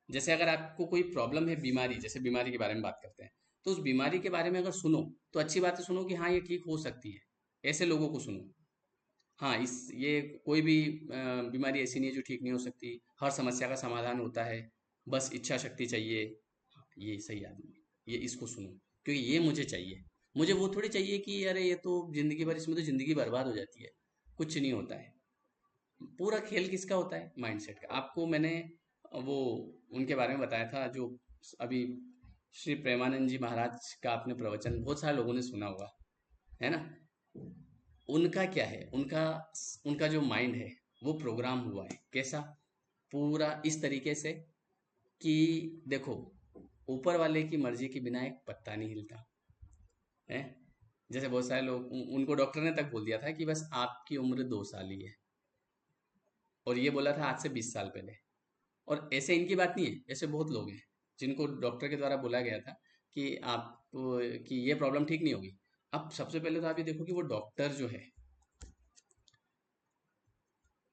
जैसे अगर आपको कोई प्रॉब्लम है, बीमारी, जैसे बीमारी के बारे में बात करते हैं, तो उस बीमारी के बारे में अगर सुनो तो अच्छी बात है, सुनो कि हाँ ये ठीक हो सकती है, ऐसे लोगों को सुनो। हाँ इस ये कोई भी बीमारी ऐसी नहीं है जो ठीक नहीं हो सकती, हर समस्या का समाधान होता है, बस इच्छा शक्ति चाहिए। हाँ, ये सही आदमी है, ये इसको सुनो, क्योंकि ये मुझे चाहिए। मुझे वो थोड़ी चाहिए कि अरे ये तो जिंदगी भर, इसमें तो जिंदगी बर्बाद हो जाती है। कुछ नहीं होता है। पूरा खेल किसका होता है, माइंडसेट का। आपको मैंने वो उनके बारे में बताया था जो अभी श्री प्रेमानंद जी महाराज का आपने प्रवचन बहुत सारे लोगों ने सुना होगा, है ना। उनका क्या है, उनका उनका जो माइंड है वो प्रोग्राम हुआ है कैसा, पूरा इस तरीके से कि देखो, ऊपर वाले की मर्जी के बिना एक पत्ता नहीं हिलता है। जैसे बहुत सारे लोग, उनको डॉक्टर ने तक बोल दिया था कि बस आपकी उम्र 2 साल ही है, और ये बोला था आज से 20 साल पहले। और ऐसे इनकी बात नहीं है, ऐसे बहुत लोग हैं जिनको डॉक्टर के द्वारा बोला गया था कि आप कि ये प्रॉब्लम ठीक नहीं होगी। अब सबसे पहले तो आप ये देखो कि वो डॉक्टर जो है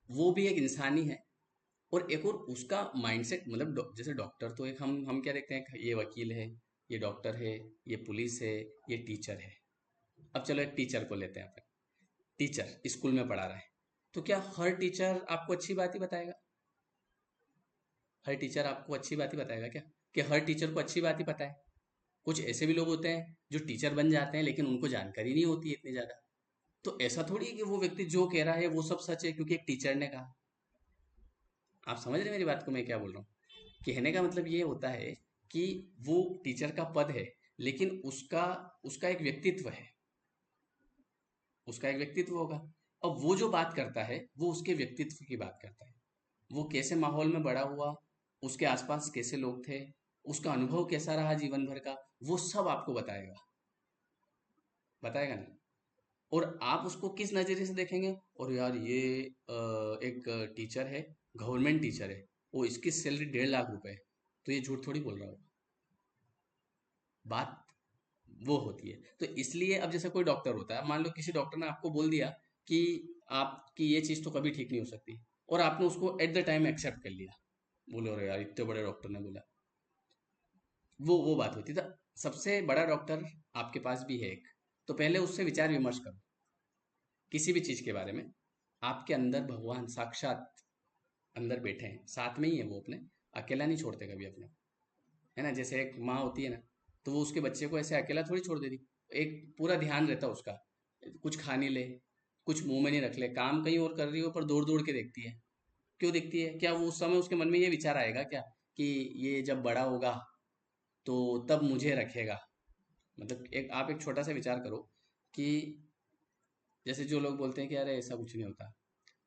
वो भी एक इंसान ही है, और एक और उसका माइंडसेट, मतलब जैसे डॉक्टर तो एक, हम क्या देखते हैं, ये वकील है, ये डॉक्टर है, ये पुलिस है, ये टीचर है। अब चलो एक टीचर को लेते हैं अपन। टीचर स्कूल में पढ़ा रहा है, तो क्या हर टीचर आपको अच्छी बात ही बताएगा? हर टीचर आपको अच्छी बात ही बताएगा क्या, कि हर टीचर को अच्छी बात ही पता है? कुछ ऐसे भी लोग होते हैं जो टीचर बन जाते हैं लेकिन उनको जानकारी नहीं होती इतनी ज्यादा। तो ऐसा थोड़ी है कि वो व्यक्ति जो कह रहा है वो सब सच है क्योंकि एक टीचर ने कहा। आप समझ रहे हैं मेरी बात को, मैं क्या बोल रहा हूँ। कहने का मतलब ये होता है कि वो टीचर का पद है, लेकिन उसका उसका एक व्यक्तित्व है, उसका एक व्यक्तित्व होगा। अब वो जो बात करता है वो उसके व्यक्तित्व की बात करता है। वो कैसे माहौल में बड़ा हुआ, उसके आसपास कैसे लोग थे, उसका अनुभव कैसा रहा जीवन भर का, वो सब आपको बताएगा, बताएगा ना। और आप उसको किस नज़रिए से देखेंगे, और यार ये एक टीचर है, गवर्नमेंट टीचर है, वो इसकी सैलरी 1.5 लाख रुपए है, तो ये झूठ थोड़ी बोल रहा होगा। बात वो होती है। तो इसलिए अब जैसे कोई डॉक्टर होता है, मान लो किसी डॉक्टर ने आपको बोल दिया कि आपकी ये चीज़ तो कभी ठीक नहीं हो सकती, और आपने उसको एट द टाइम एक्सेप्ट कर लिया, बोले अरे यार इतने बड़े डॉक्टर ने बोला, वो बात होती है। तो सबसे बड़ा डॉक्टर आपके पास भी है एक, तो पहले उससे विचार विमर्श करो किसी भी चीज़ के बारे में। आपके अंदर भगवान साक्षात अंदर बैठे हैं, साथ में ही है वो अपने, अकेला नहीं छोड़ते कभी अपने, है ना। जैसे एक माँ होती है ना, तो वो उसके बच्चे को ऐसे अकेला थोड़ी छोड़ देती, एक पूरा ध्यान रहता है उसका, कुछ खा नहीं ले, कुछ मुंह में नहीं रख ले, काम कहीं और कर रही हो पर दौड़ दौड़ के देखती है। क्यों देखती है, क्या वो उस समय उसके मन में ये विचार आएगा क्या कि ये जब बड़ा होगा तो तब मुझे रखेगा। मतलब एक आप एक छोटा सा विचार करो कि जैसे जो लोग बोलते हैं कि अरे ऐसा कुछ नहीं होता,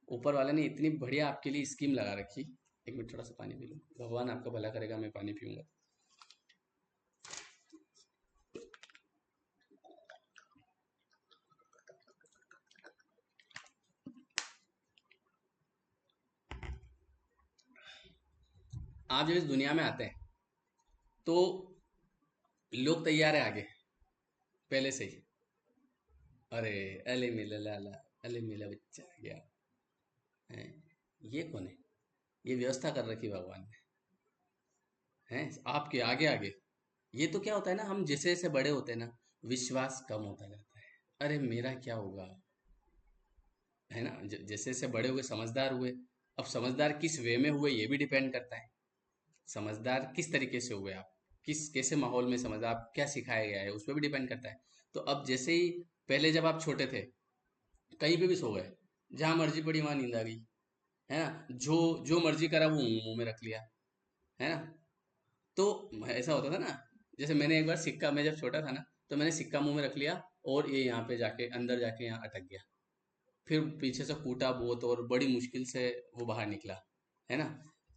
ऊपर वाले ने इतनी बढ़िया आपके लिए स्कीम लगा रखी। एक मिनट थोड़ा सा पानी पी लो, भगवान आपका भला करेगा, मैं पानी पीऊंगा। आप जब इस दुनिया में आते हैं तो लोग तैयार है आगे पहले से ही, अरे अले मिला लाला, अले मिला बच्चा आ गया है, ये कौन है, ये व्यवस्था कर रखी भगवान ने, है आपके आगे आगे। ये तो क्या होता है ना, हम जैसे जैसे बड़े होते हैं ना, विश्वास कम होता जाता है, अरे मेरा क्या होगा, है ना। जैसे जैसे बड़े हुए समझदार हुए, अब समझदार किस वे में हुए ये भी डिपेंड करता है, समझदार किस तरीके से हुए आप, किस कैसे माहौल में समझ, आप क्या सिखाया गया है उस पर भी डिपेंड करता है। तो अब जैसे ही पहले जब आप छोटे थे, कहीं पे भी सो गए, जहां मर्जी पड़ी वहां नींद आ गई, है ना, जो जो मर्जी करा वो मुंह में रख लिया, है ना। तो ऐसा होता था ना, जैसे मैंने एक बार सिक्का, मैं जब छोटा था ना, तो मैंने सिक्का मुंह में रख लिया, और ये यहाँ पे जाके अंदर जाके यहाँ अटक गया, फिर पीछे से कूटा बहुत और बड़ी मुश्किल से वो बाहर निकला, है ना।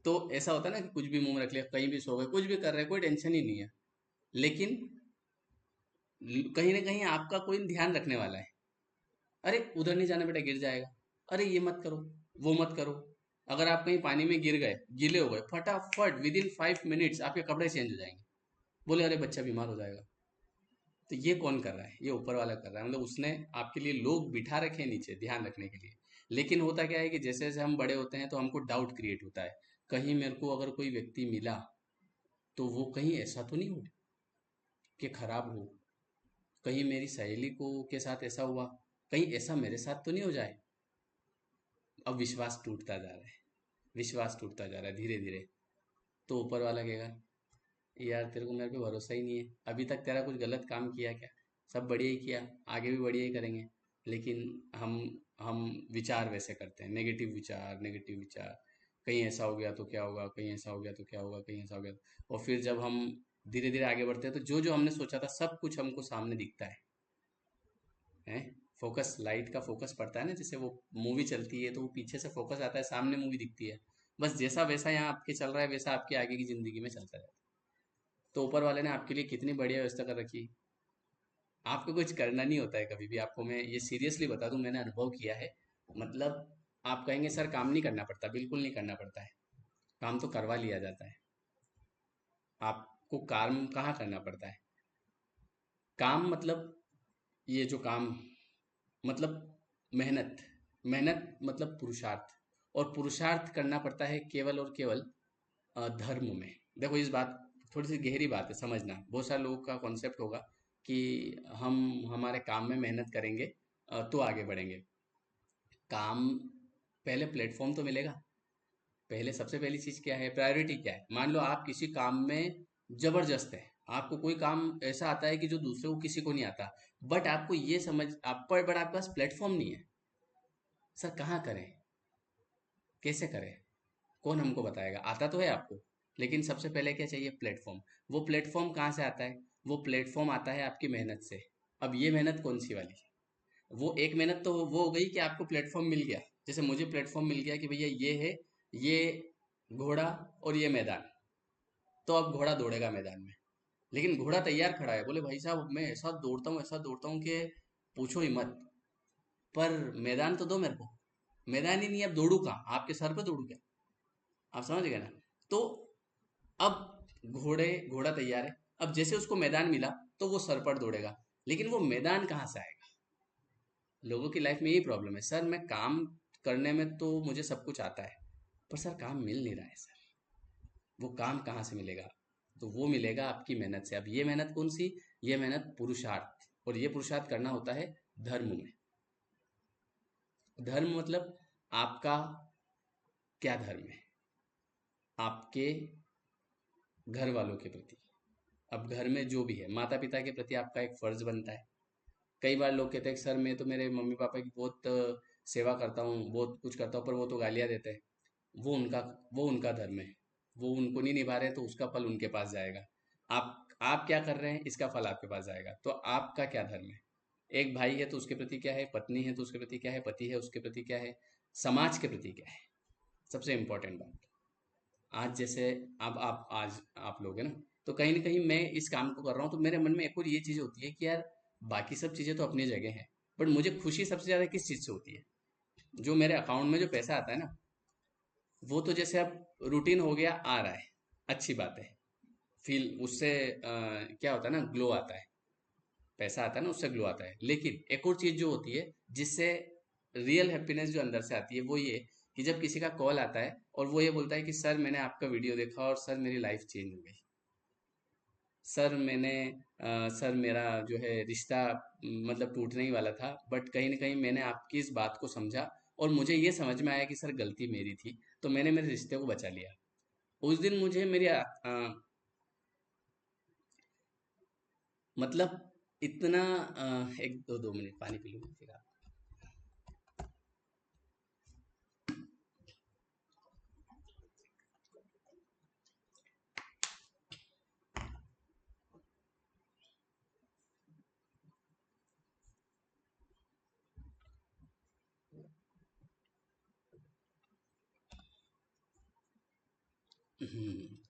तो ऐसा होता है ना कि कुछ भी मुंह में रख लिया, कहीं भी सो गए, कुछ भी कर रहे हैं, कोई टेंशन ही नहीं है, लेकिन कहीं ना कहीं आपका कोई ध्यान रखने वाला है, अरे उधर नहीं जाना बेटा गिर जाएगा, अरे ये मत करो, वो मत करो। अगर आप कहीं पानी में गिर गए, गीले हो गए, फटाफट विद इन 5 मिनट्स आपके कपड़े चेंज हो जाएंगे, बोले अरे बच्चा बीमार हो जाएगा। तो ये कौन कर रहा है, ये ऊपर वाला कर रहा है, मतलब उसने आपके लिए लोग बिठा रखे हैं नीचे ध्यान रखने के लिए। लेकिन होता क्या है कि जैसे जैसे हम बड़े होते हैं तो हमको डाउट क्रिएट होता है, कहीं मेरे को अगर कोई व्यक्ति मिला तो वो कहीं ऐसा तो नहीं हो कि खराब हो, कहीं मेरी सहेली को के साथ ऐसा हुआ, कहीं ऐसा मेरे साथ तो नहीं हो जाए। अब विश्वास टूटता जा रहा है, विश्वास टूटता जा रहा है धीरे धीरे। तो ऊपर वाला कहेगा यार तेरे को मेरे पे भरोसा ही नहीं है, अभी तक तेरा कुछ गलत काम किया क्या, सब बढ़िया ही किया, आगे भी बढ़िया ही करेंगे, लेकिन हम हम विचार वैसे करते हैं, नेगेटिव विचार, नेगेटिव विचार, कहीं ऐसा हो गया तो क्या होगा, कहीं ऐसा हो गया तो क्या होगा, कहीं ऐसा हो गया और फिर जब हम धीरे धीरे आगे बढ़ते हैं तो जो जो हमने सोचा था सब कुछ हमको सामने दिखता है। फोकस, लाइट का फोकस पड़ता है ना, जैसे वो मूवी चलती है तो वो पीछे से फोकस आता है, सामने मूवी दिखती है, बस जैसा वैसा यहाँ आपके चल रहा है वैसा आपके आगे की जिंदगी में चलता है। तो ऊपर वाले ने आपके लिए कितनी बढ़िया व्यवस्था कर रखी है, आपको कुछ करना नहीं होता है कभी भी। आपको मैं ये सीरियसली बता दूं, मैंने अनुभव किया है। मतलब आप कहेंगे सर काम नहीं करना पड़ता, बिल्कुल नहीं करना पड़ता है, काम तो करवा लिया जाता है। आपको काम कहाँ करना पड़ता है, काम मतलब ये जो काम मतलब मेहनत, मेहनत मतलब पुरुषार्थ, और पुरुषार्थ करना पड़ता है केवल और केवल धर्म में। देखो इस बात, थोड़ी सी गहरी बात है, समझना, बहुत सारे लोगों का कॉन्सेप्ट होगा कि हम हमारे काम में मेहनत करेंगे तो आगे बढ़ेंगे। काम, पहले प्लेटफॉर्म तो मिलेगा, पहले सबसे पहली चीज क्या है, प्रायोरिटी क्या है। मान लो आप किसी काम में जबरदस्त है, आपको कोई काम ऐसा आता है कि जो दूसरे को किसी को नहीं आता, बट आपको ये समझ आप पर, बट आपके पास प्लेटफॉर्म नहीं है, सर कहाँ करें, कैसे करें, कौन हमको बताएगा, आता तो है आपको, लेकिन सबसे पहले क्या चाहिए? प्लेटफॉर्म। वो प्लेटफॉर्म कहाँ से आता है? वो प्लेटफॉर्म आता है आपकी मेहनत से। अब ये मेहनत कौन सी वाली है? वो एक मेहनत तो वो हो गई कि आपको प्लेटफॉर्म मिल गया। जैसे मुझे प्लेटफॉर्म मिल गया कि भैया ये है, ये घोड़ा और ये मैदान। तो अब घोड़ा दौड़ेगा मैदान में। लेकिन घोड़ा तैयार खड़ा है, बोले भाई साहब मैं ऐसा दौड़ता हूँ कि पूछो ही मत। पर मैदान तो दो मेरे को। मैदान ही नहीं, अब दौड़ू कहाँ? आपके सर पे दौड़ू क्या? आप समझ गए ना? तो अब घोड़ा तैयार है। अब जैसे उसको मैदान मिला तो वो सर पर दौड़ेगा। लेकिन वो मैदान कहाँ से आएगा? लोगों की लाइफ में यही प्रॉब्लम है, सर मैं काम करने में तो मुझे सब कुछ आता है, पर सर काम मिल नहीं रहा है सर। वो काम कहाँ से मिलेगा? तो वो मिलेगा आपकी मेहनत से। अब ये मेहनत कौन सी? ये मेहनत पुरुषार्थ। और ये पुरुषार्थ करना होता है धर्म में। धर्म मतलब आपका क्या धर्म है? आपके घर वालों के प्रति। अब घर में जो भी है, माता पिता के प्रति आपका एक फर्ज बनता है। कई बार लोग कहते हैं कि सर मैं तो मेरे मम्मी पापा की बहुत सेवा करता हूँ, बहुत कुछ करता हूँ, पर वो तो गालियाँ देते हैं। वो उनका वो उनका धर्म है। वो उनको नहीं निभा रहे तो उसका फल उनके पास जाएगा। आप क्या कर रहे हैं, इसका फल आपके पास जाएगा। तो आपका क्या धर्म है? एक भाई है तो उसके प्रति क्या है? पत्नी है तो उसके प्रति क्या है? पति है उसके प्रति क्या है? समाज के प्रति क्या है? सबसे इम्पोर्टेंट बात। आज जैसे अब आप आज आप लोग हैं ना, तो कहीं ना कहीं मैं इस काम को कर रहा हूँ तो मेरे मन में एक और ये चीज़ होती है कि यार बाकी सब चीज़ें तो अपनी जगह है, बट मुझे खुशी सबसे ज़्यादा किस चीज़ से होती है? जो मेरे अकाउंट में जो पैसा आता है ना, वो तो जैसे अब रूटीन हो गया, आ रहा है, अच्छी बात है। फील उससे क्या होता है ना, ग्लो आता है। पैसा आता है ना, उससे ग्लो आता है। लेकिन एक और चीज़ जो होती है जिससे रियल हैप्पीनेस जो अंदर से आती है, वो ये कि जब किसी का कॉल आता है और वो ये बोलता है कि सर मैंने आपका वीडियो देखा और सर मेरी लाइफ चेंज हो गई। सर मेरा जो है रिश्ता मतलब टूटने ही वाला था, बट कहीं ना कहीं मैंने आपकी इस बात को समझा और मुझे ये समझ में आया कि सर गलती मेरी थी, तो मैंने मेरे रिश्ते को बचा लिया। उस दिन मुझे मतलब इतना एक दो दो मिनट पानी पी लूँ फिर आप।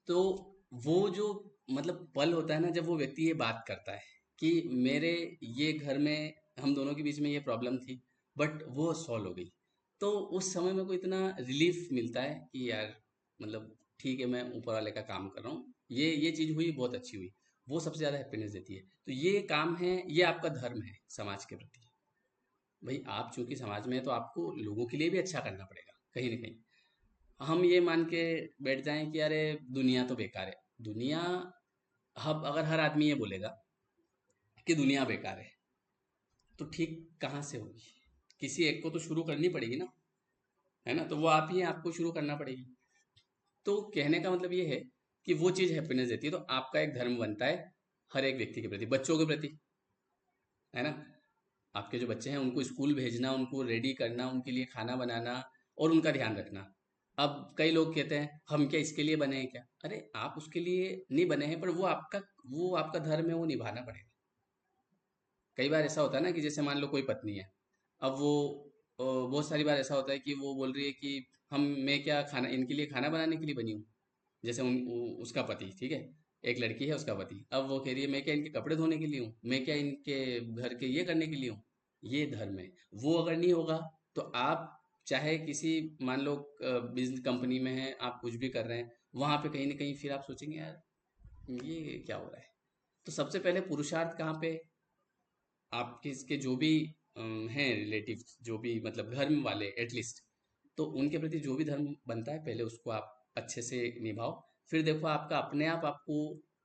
तो वो जो मतलब पल होता है ना, जब वो व्यक्ति ये बात करता है कि मेरे ये घर में हम दोनों के बीच में ये प्रॉब्लम थी, बट वो सॉल्व हो गई। तो उस समय मेरे को इतना रिलीफ मिलता है कि यार मतलब ठीक है, मैं ऊपर वाले का काम कर रहा हूँ, ये चीज़ हुई, बहुत अच्छी हुई। वो सबसे ज़्यादा हैप्पीनेस देती है। तो ये काम है, ये आपका धर्म है समाज के प्रति। भाई आप चूंकि समाज में है तो आपको लोगों के लिए भी अच्छा करना पड़ेगा कहीं ना कहीं। हम ये मान के बैठ जाएं कि अरे दुनिया तो बेकार है। दुनिया, अब अगर हर आदमी ये बोलेगा कि दुनिया बेकार है, तो ठीक कहाँ से होगी? किसी एक को तो शुरू करनी पड़ेगी ना, है ना? तो वो आप ही हैं, आपको शुरू करना पड़ेगी। तो कहने का मतलब ये है कि वो चीज़ हैप्पीनेस देती है। तो आपका एक धर्म बनता है हर एक व्यक्ति के प्रति, बच्चों के प्रति, है ना? आपके जो बच्चे हैं उनको स्कूल भेजना, उनको रेडी करना, उनके लिए खाना बनाना और उनका ध्यान रखना। अब कई लोग कहते हैं हम क्या इसके लिए बने हैं क्या? अरे आप उसके लिए नहीं बने हैं, पर वो आपका धर्म है, वो निभाना पड़ेगा। कई बार ऐसा होता है ना कि जैसे मान लो कोई पत्नी है, अब वो बहुत सारी बार ऐसा होता है कि वो बोल रही है कि हम मैं क्या खाना इनके लिए खाना बनाने के लिए बनी हूँ। जैसे उसका पति, ठीक है, एक लड़की है, उसका पति, अब वो कह रही है मैं क्या इनके कपड़े धोने के लिए हूँ, मैं क्या इनके घर के ये करने के लिए हूँ। ये धर्म है। वो अगर नहीं होगा तो आप चाहे किसी, मान लो बिजनेस कंपनी में है, आप कुछ भी कर रहे हैं, वहां पे कहीं ना कहीं फिर आप सोचेंगे यार ये क्या हो रहा है। तो सबसे पहले पुरुषार्थ कहाँ पे? आपके इसके जो भी हैं रिलेटिव, जो भी मतलब धर्म वाले एटलीस्ट, तो उनके प्रति जो भी धर्म बनता है पहले उसको आप अच्छे से निभाओ। फिर देखो आपका अपने आप आपको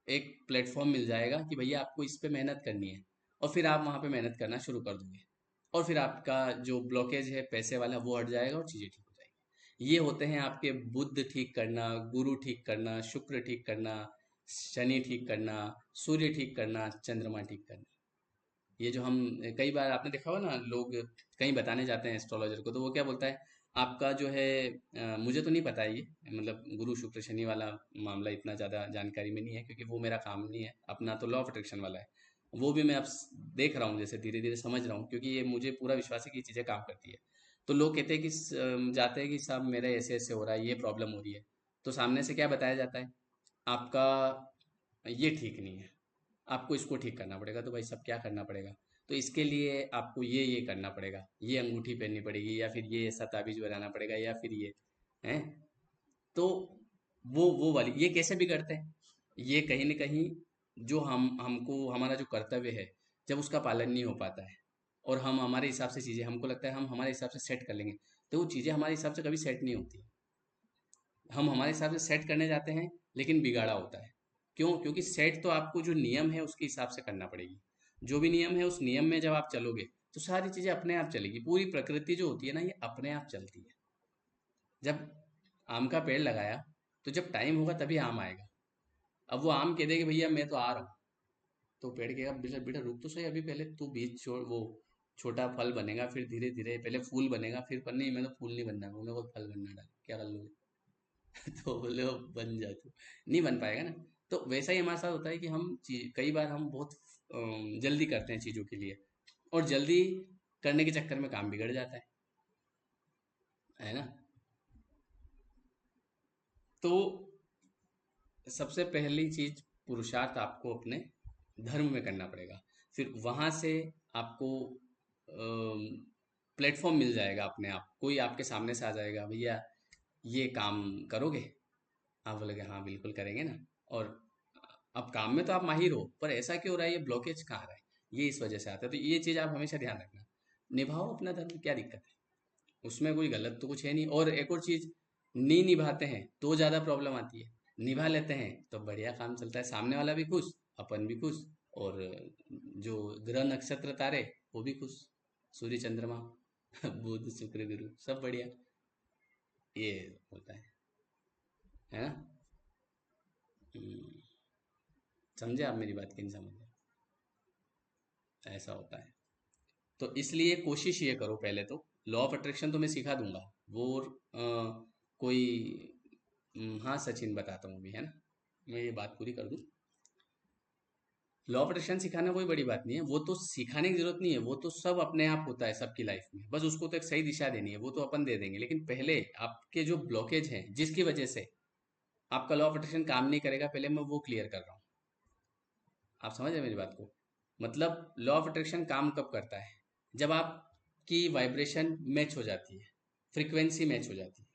एक प्लेटफॉर्म मिल जाएगा कि भैया आपको इस पे मेहनत करनी है, और फिर आप वहाँ पे मेहनत करना शुरू कर दोगे। और फिर आपका जो ब्लॉकेज है पैसे वाला वो हट जाएगा और चीज़ें ठीक हो जाएगी। ये होते हैं आपके बुध ठीक करना, गुरु ठीक करना, शुक्र ठीक करना, शनि ठीक करना, सूर्य ठीक करना, चंद्रमा ठीक करना। ये जो हम कई बार आपने देखा होगा ना, लोग कहीं बताने जाते हैं एस्ट्रोलॉजर को, तो वो क्या बोलता है, आपका जो है मुझे तो नहीं पता है ये, मतलब गुरु शुक्र शनि वाला मामला इतना ज़्यादा जानकारी में नहीं है, क्योंकि वो मेरा काम नहीं है। अपना तो लॉ ऑफ अट्रैक्शन वाला है, वो भी मैं अब देख रहा हूँ, जैसे धीरे धीरे समझ रहा हूँ, क्योंकि ये मुझे पूरा विश्वास है कि ये चीज़ें काम करती है। तो लोग कहते हैं कि जाते हैं कि साहब मेरा ऐसे ऐसे हो रहा है, ये प्रॉब्लम हो रही है, तो सामने से क्या बताया जाता है, आपका ये ठीक नहीं है, आपको इसको ठीक करना पड़ेगा। तो भाई सब क्या करना पड़ेगा? तो इसके लिए आपको ये करना पड़ेगा, ये अंगूठी पहननी पड़ेगी, या फिर ये ऐसा ताबीज बनाना पड़ेगा, या फिर ये है। तो वो वाली ये कैसे भी करते हैं, ये कहीं न कहीं जो हमको हमारा जो कर्तव्य है, जब उसका पालन नहीं हो पाता है, और हम हमारे हिसाब से चीज़ें, हमको लगता है हम हमारे हिसाब से सेट कर लेंगे, तो वो चीज़ें हमारे हिसाब से कभी सेट नहीं होती। हम हमारे हिसाब से सेट करने जाते हैं, लेकिन बिगाड़ा होता है। क्यों? क्योंकि सेट तो आपको जो नियम है उसके हिसाब से करना पड़ेगी। जो भी नियम है उस नियम में जब आप चलोगे, तो सारी चीज़ें अपने आप चलेगी। पूरी प्रकृति जो होती है ना, ये अपने आप चलती है। जब आम का पेड़ लगाया, तो जब टाइम होगा तभी आम आएगा। अब वो आम कह दे कि भैया मैं तो आ रहा हूँ, तो पेड़ कहेगा बेटा बेटा रुक तो सही, अभी पहले तू बीज छोड़, वो छोटा फल बनेगा, फिर धीरे धीरे पहले फूल बनेगा, फिर पर नहीं मैं तो फूल नहीं बनना, मेरे को फल बनना, डाल क्या कर लोगे? तो बोले वो बन जा तू, नहीं बन पाएगा ना। तो वैसा ही हमारे साथ होता है कि कई बार हम बहुत जल्दी करते हैं चीज़ों के लिए, और जल्दी करने के चक्कर में काम बिगड़ जाता है ना। तो सबसे पहली चीज, पुरुषार्थ आपको अपने धर्म में करना पड़ेगा। फिर वहां से आपको प्लेटफॉर्म मिल जाएगा, अपने आप कोई आपके सामने से आ जाएगा, भैया ये काम करोगे? आप बोलोगे हाँ बिल्कुल करेंगे ना। और अब काम में तो आप माहिर हो, पर ऐसा क्यों हो रहा है, ये ब्लॉकेज कहाँ आ रहा है, ये इस वजह से आता है। तो ये चीज़ आप हमेशा ध्यान रखना। निभाओ अपना धर्म, क्या दिक्कत है, उसमें कोई गलत तो कुछ है नहीं। और एक और चीज़, नहीं निभाते हैं तो ज़्यादा प्रॉब्लम आती है, निभा लेते हैं तो बढ़िया काम चलता है, सामने वाला भी खुश, अपन भी खुश, और जो ग्रह नक्षत्र तारे वो भी खुश, सूर्य चंद्रमा बुध शुक्र गुरु सब बढ़िया, ये होता है ना। हम्म, समझे आप मेरी बात की नहीं समझे? ऐसा होता है। तो इसलिए कोशिश ये करो, पहले तो लॉ ऑफ अट्रैक्शन तो मैं सिखा दूंगा, वो कोई हाँ सचिन बताता हूँ अभी, है ना, मैं ये बात पूरी कर दूं। लॉ ऑफ अट्रैक्शन सिखाना कोई बड़ी बात नहीं है, वो तो सिखाने की जरूरत नहीं है, वो तो सब अपने आप होता है सबकी लाइफ में, बस उसको तो एक सही दिशा देनी है, वो तो अपन दे देंगे। लेकिन पहले आपके जो ब्लॉकेज हैं जिसकी वजह से आपका लॉ ऑफ अट्रैक्शन काम नहीं करेगा, पहले मैं वो क्लियर कर रहा हूँ। आप समझ रहे हैं मेरी बात को? मतलब लॉ ऑफ अट्रैक्शन काम कब करता है, जब आपकी वाइब्रेशन मैच हो जाती है, फ्रीक्वेंसी मैच हो जाती है।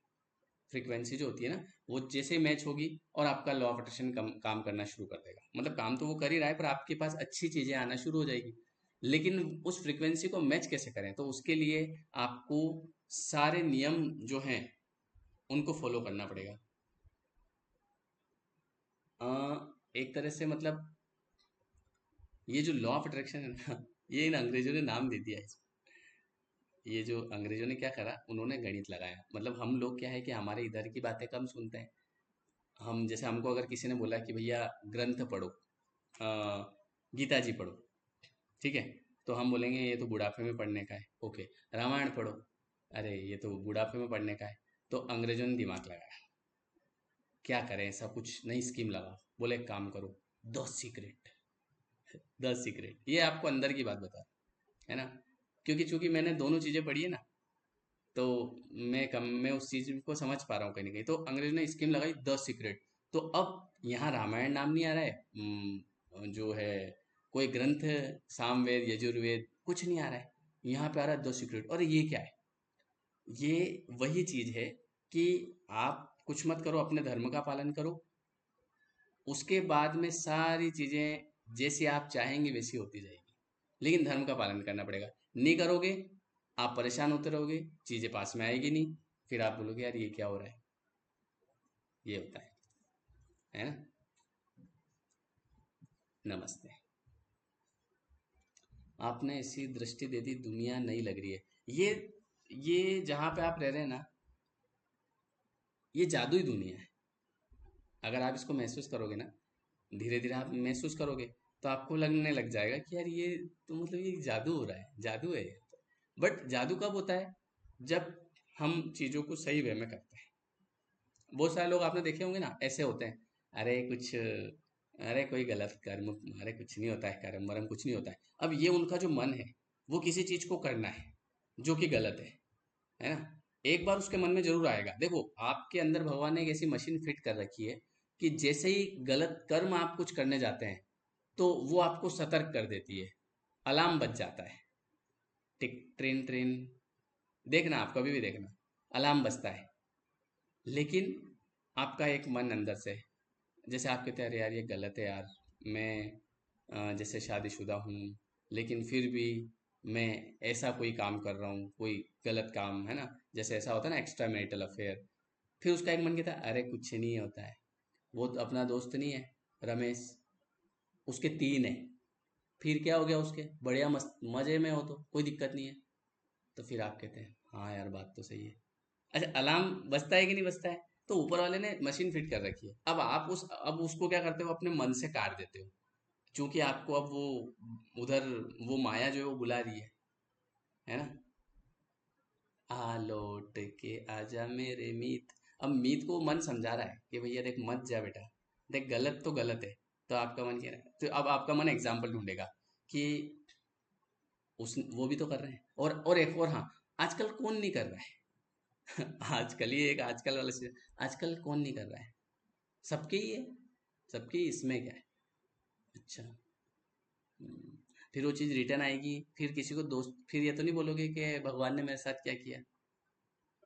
फ्रीक्वेंसी जो होती है ना, वो जैसे मैच होगी, और आपका लॉ ऑफ अट्रैक्शन काम करना शुरू कर देगा। मतलब काम तो वो कर ही रहा है, पर आपके पास अच्छी चीजें आना शुरू हो जाएगी। लेकिन उस फ्रीक्वेंसी को मैच कैसे करें, तो उसके लिए आपको सारे नियम जो हैं उनको फॉलो करना पड़ेगा। अ, एक तरह से मतलब ये जो लॉ ऑफ अट्रैक्शन है ना, ये इन अंग्रेजों ने नाम दे दिया है। ये जो अंग्रेजों ने क्या करा, उन्होंने गणित लगाया। मतलब हम लोग क्या है कि हमारे इधर की बातें कम सुनते हैं। हम जैसे, हमको अगर किसी ने बोला कि भैया ग्रंथ पढ़ो, गीता जी पढ़ो, ठीक है, तो हम बोलेंगे ये तो बुढ़ापे में पढ़ने का है। ओके, रामायण पढ़ो, अरे ये तो बुढ़ापे में पढ़ने का है। तो अंग्रेजों ने दिमाग लगाया, क्या करें, ऐसा कुछ नई स्कीम लगाओ। बोले एक काम करो, द सीक्रेट। द सीक्रेट, ये आपको अंदर की बात बता रहा है ना। क्योंकि चूंकि मैंने दोनों चीजें पढ़ी है ना, तो मैं उस चीज को समझ पा रहा हूँ कहीं ना कहीं। तो अंग्रेजों ने स्कीम लगाई द सीक्रेट। तो अब यहाँ रामायण नाम नहीं आ रहा है, जो है कोई ग्रंथ, सामवेद यजुर्वेद कुछ नहीं आ रहा है, यहाँ पे आ रहा है द सीक्रेट। और ये क्या है? ये वही चीज है कि आप कुछ मत करो, अपने धर्म का पालन करो, उसके बाद में सारी चीजें जैसी आप चाहेंगे वैसी होती जाएगी। लेकिन धर्म का पालन करना पड़ेगा। नहीं करोगे, आप परेशान होते रहोगे, चीजें पास में आएगी नहीं, फिर आप बोलोगे यार ये क्या हो रहा है। ये होता है ना। नमस्ते। आपने ऐसी दृष्टि दे दी, दुनिया नई लग रही है। ये जहाँ पे आप रह रहे हैं ना, ये जादुई दुनिया है। अगर आप इसको महसूस करोगे ना, धीरे धीरे आप महसूस करोगे, तो आपको लगने लग जाएगा कि यार ये तो मतलब ये जादू हो रहा है, जादू है। बट जादू कब होता है? जब हम चीज़ों को सही वे में करते हैं। बहुत सारे लोग आपने देखे होंगे ना, ऐसे होते हैं, अरे कुछ, अरे कोई गलत कर्म, अरे कुछ नहीं होता है, कर्म वरम कुछ नहीं होता है। अब ये उनका जो मन है, वो किसी चीज़ को करना है जो कि गलत है ना। एक बार उसके मन में जरूर आएगा। देखो, आपके अंदर भगवान ने एक ऐसी मशीन फिट कर रखी है कि जैसे ही गलत कर्म आप कुछ करने जाते हैं, तो वो आपको सतर्क कर देती है, अलार्म बज जाता है, टिक ट्रेन ट्रेन। देखना, आप कभी भी देखना, अलार्म बजता है। लेकिन आपका एक मन अंदर से, जैसे आप कहते हैं अरे यार ये गलत है यार, मैं जैसे शादीशुदा हूँ, लेकिन फिर भी मैं ऐसा कोई काम कर रहा हूँ, कोई गलत काम है ना, जैसे ऐसा होता है ना एक्स्ट्रा मैरिटल अफेयर। फिर उसका एक मन कहता है अरे कुछ नहीं होता है, वो तो अपना दोस्त नहीं है रमेश, उसके 3 है, फिर क्या हो गया, उसके बढ़िया मस्त मजे में हो तो कोई दिक्कत नहीं है। तो फिर आप कहते हैं हाँ यार बात तो सही है। अच्छा, अलार्म बजता है कि नहीं बजता है? तो ऊपर वाले ने मशीन फिट कर रखी है। अब उसको क्या करते हो, अपने मन से काट देते हो, क्योंकि आपको अब वो उधर, वो माया जो है वो बुला रही है ना। आ लौट के आजा मेरे मीत। अब मीत को मन समझा रहा है कि भैया देख मत जा बेटा, देख गलत तो गलत है। तो आपका मन कह रहा है, तो अब आपका मन एग्जाम्पल ढूंढेगा कि उस वो भी तो कर रहे हैं, और एक और, हाँ, आजकल कौन नहीं कर रहा है? आजकल ही एक आजकल वाला चीज़, आजकल कौन नहीं कर रहा है? सबके ही है, सबके ही, इसमें क्या है। अच्छा। हम्म, फिर वो चीज़ रिटर्न आएगी, फिर किसी को दोस्त, फिर ये तो नहीं बोलोगे कि भगवान ने मेरे साथ क्या किया।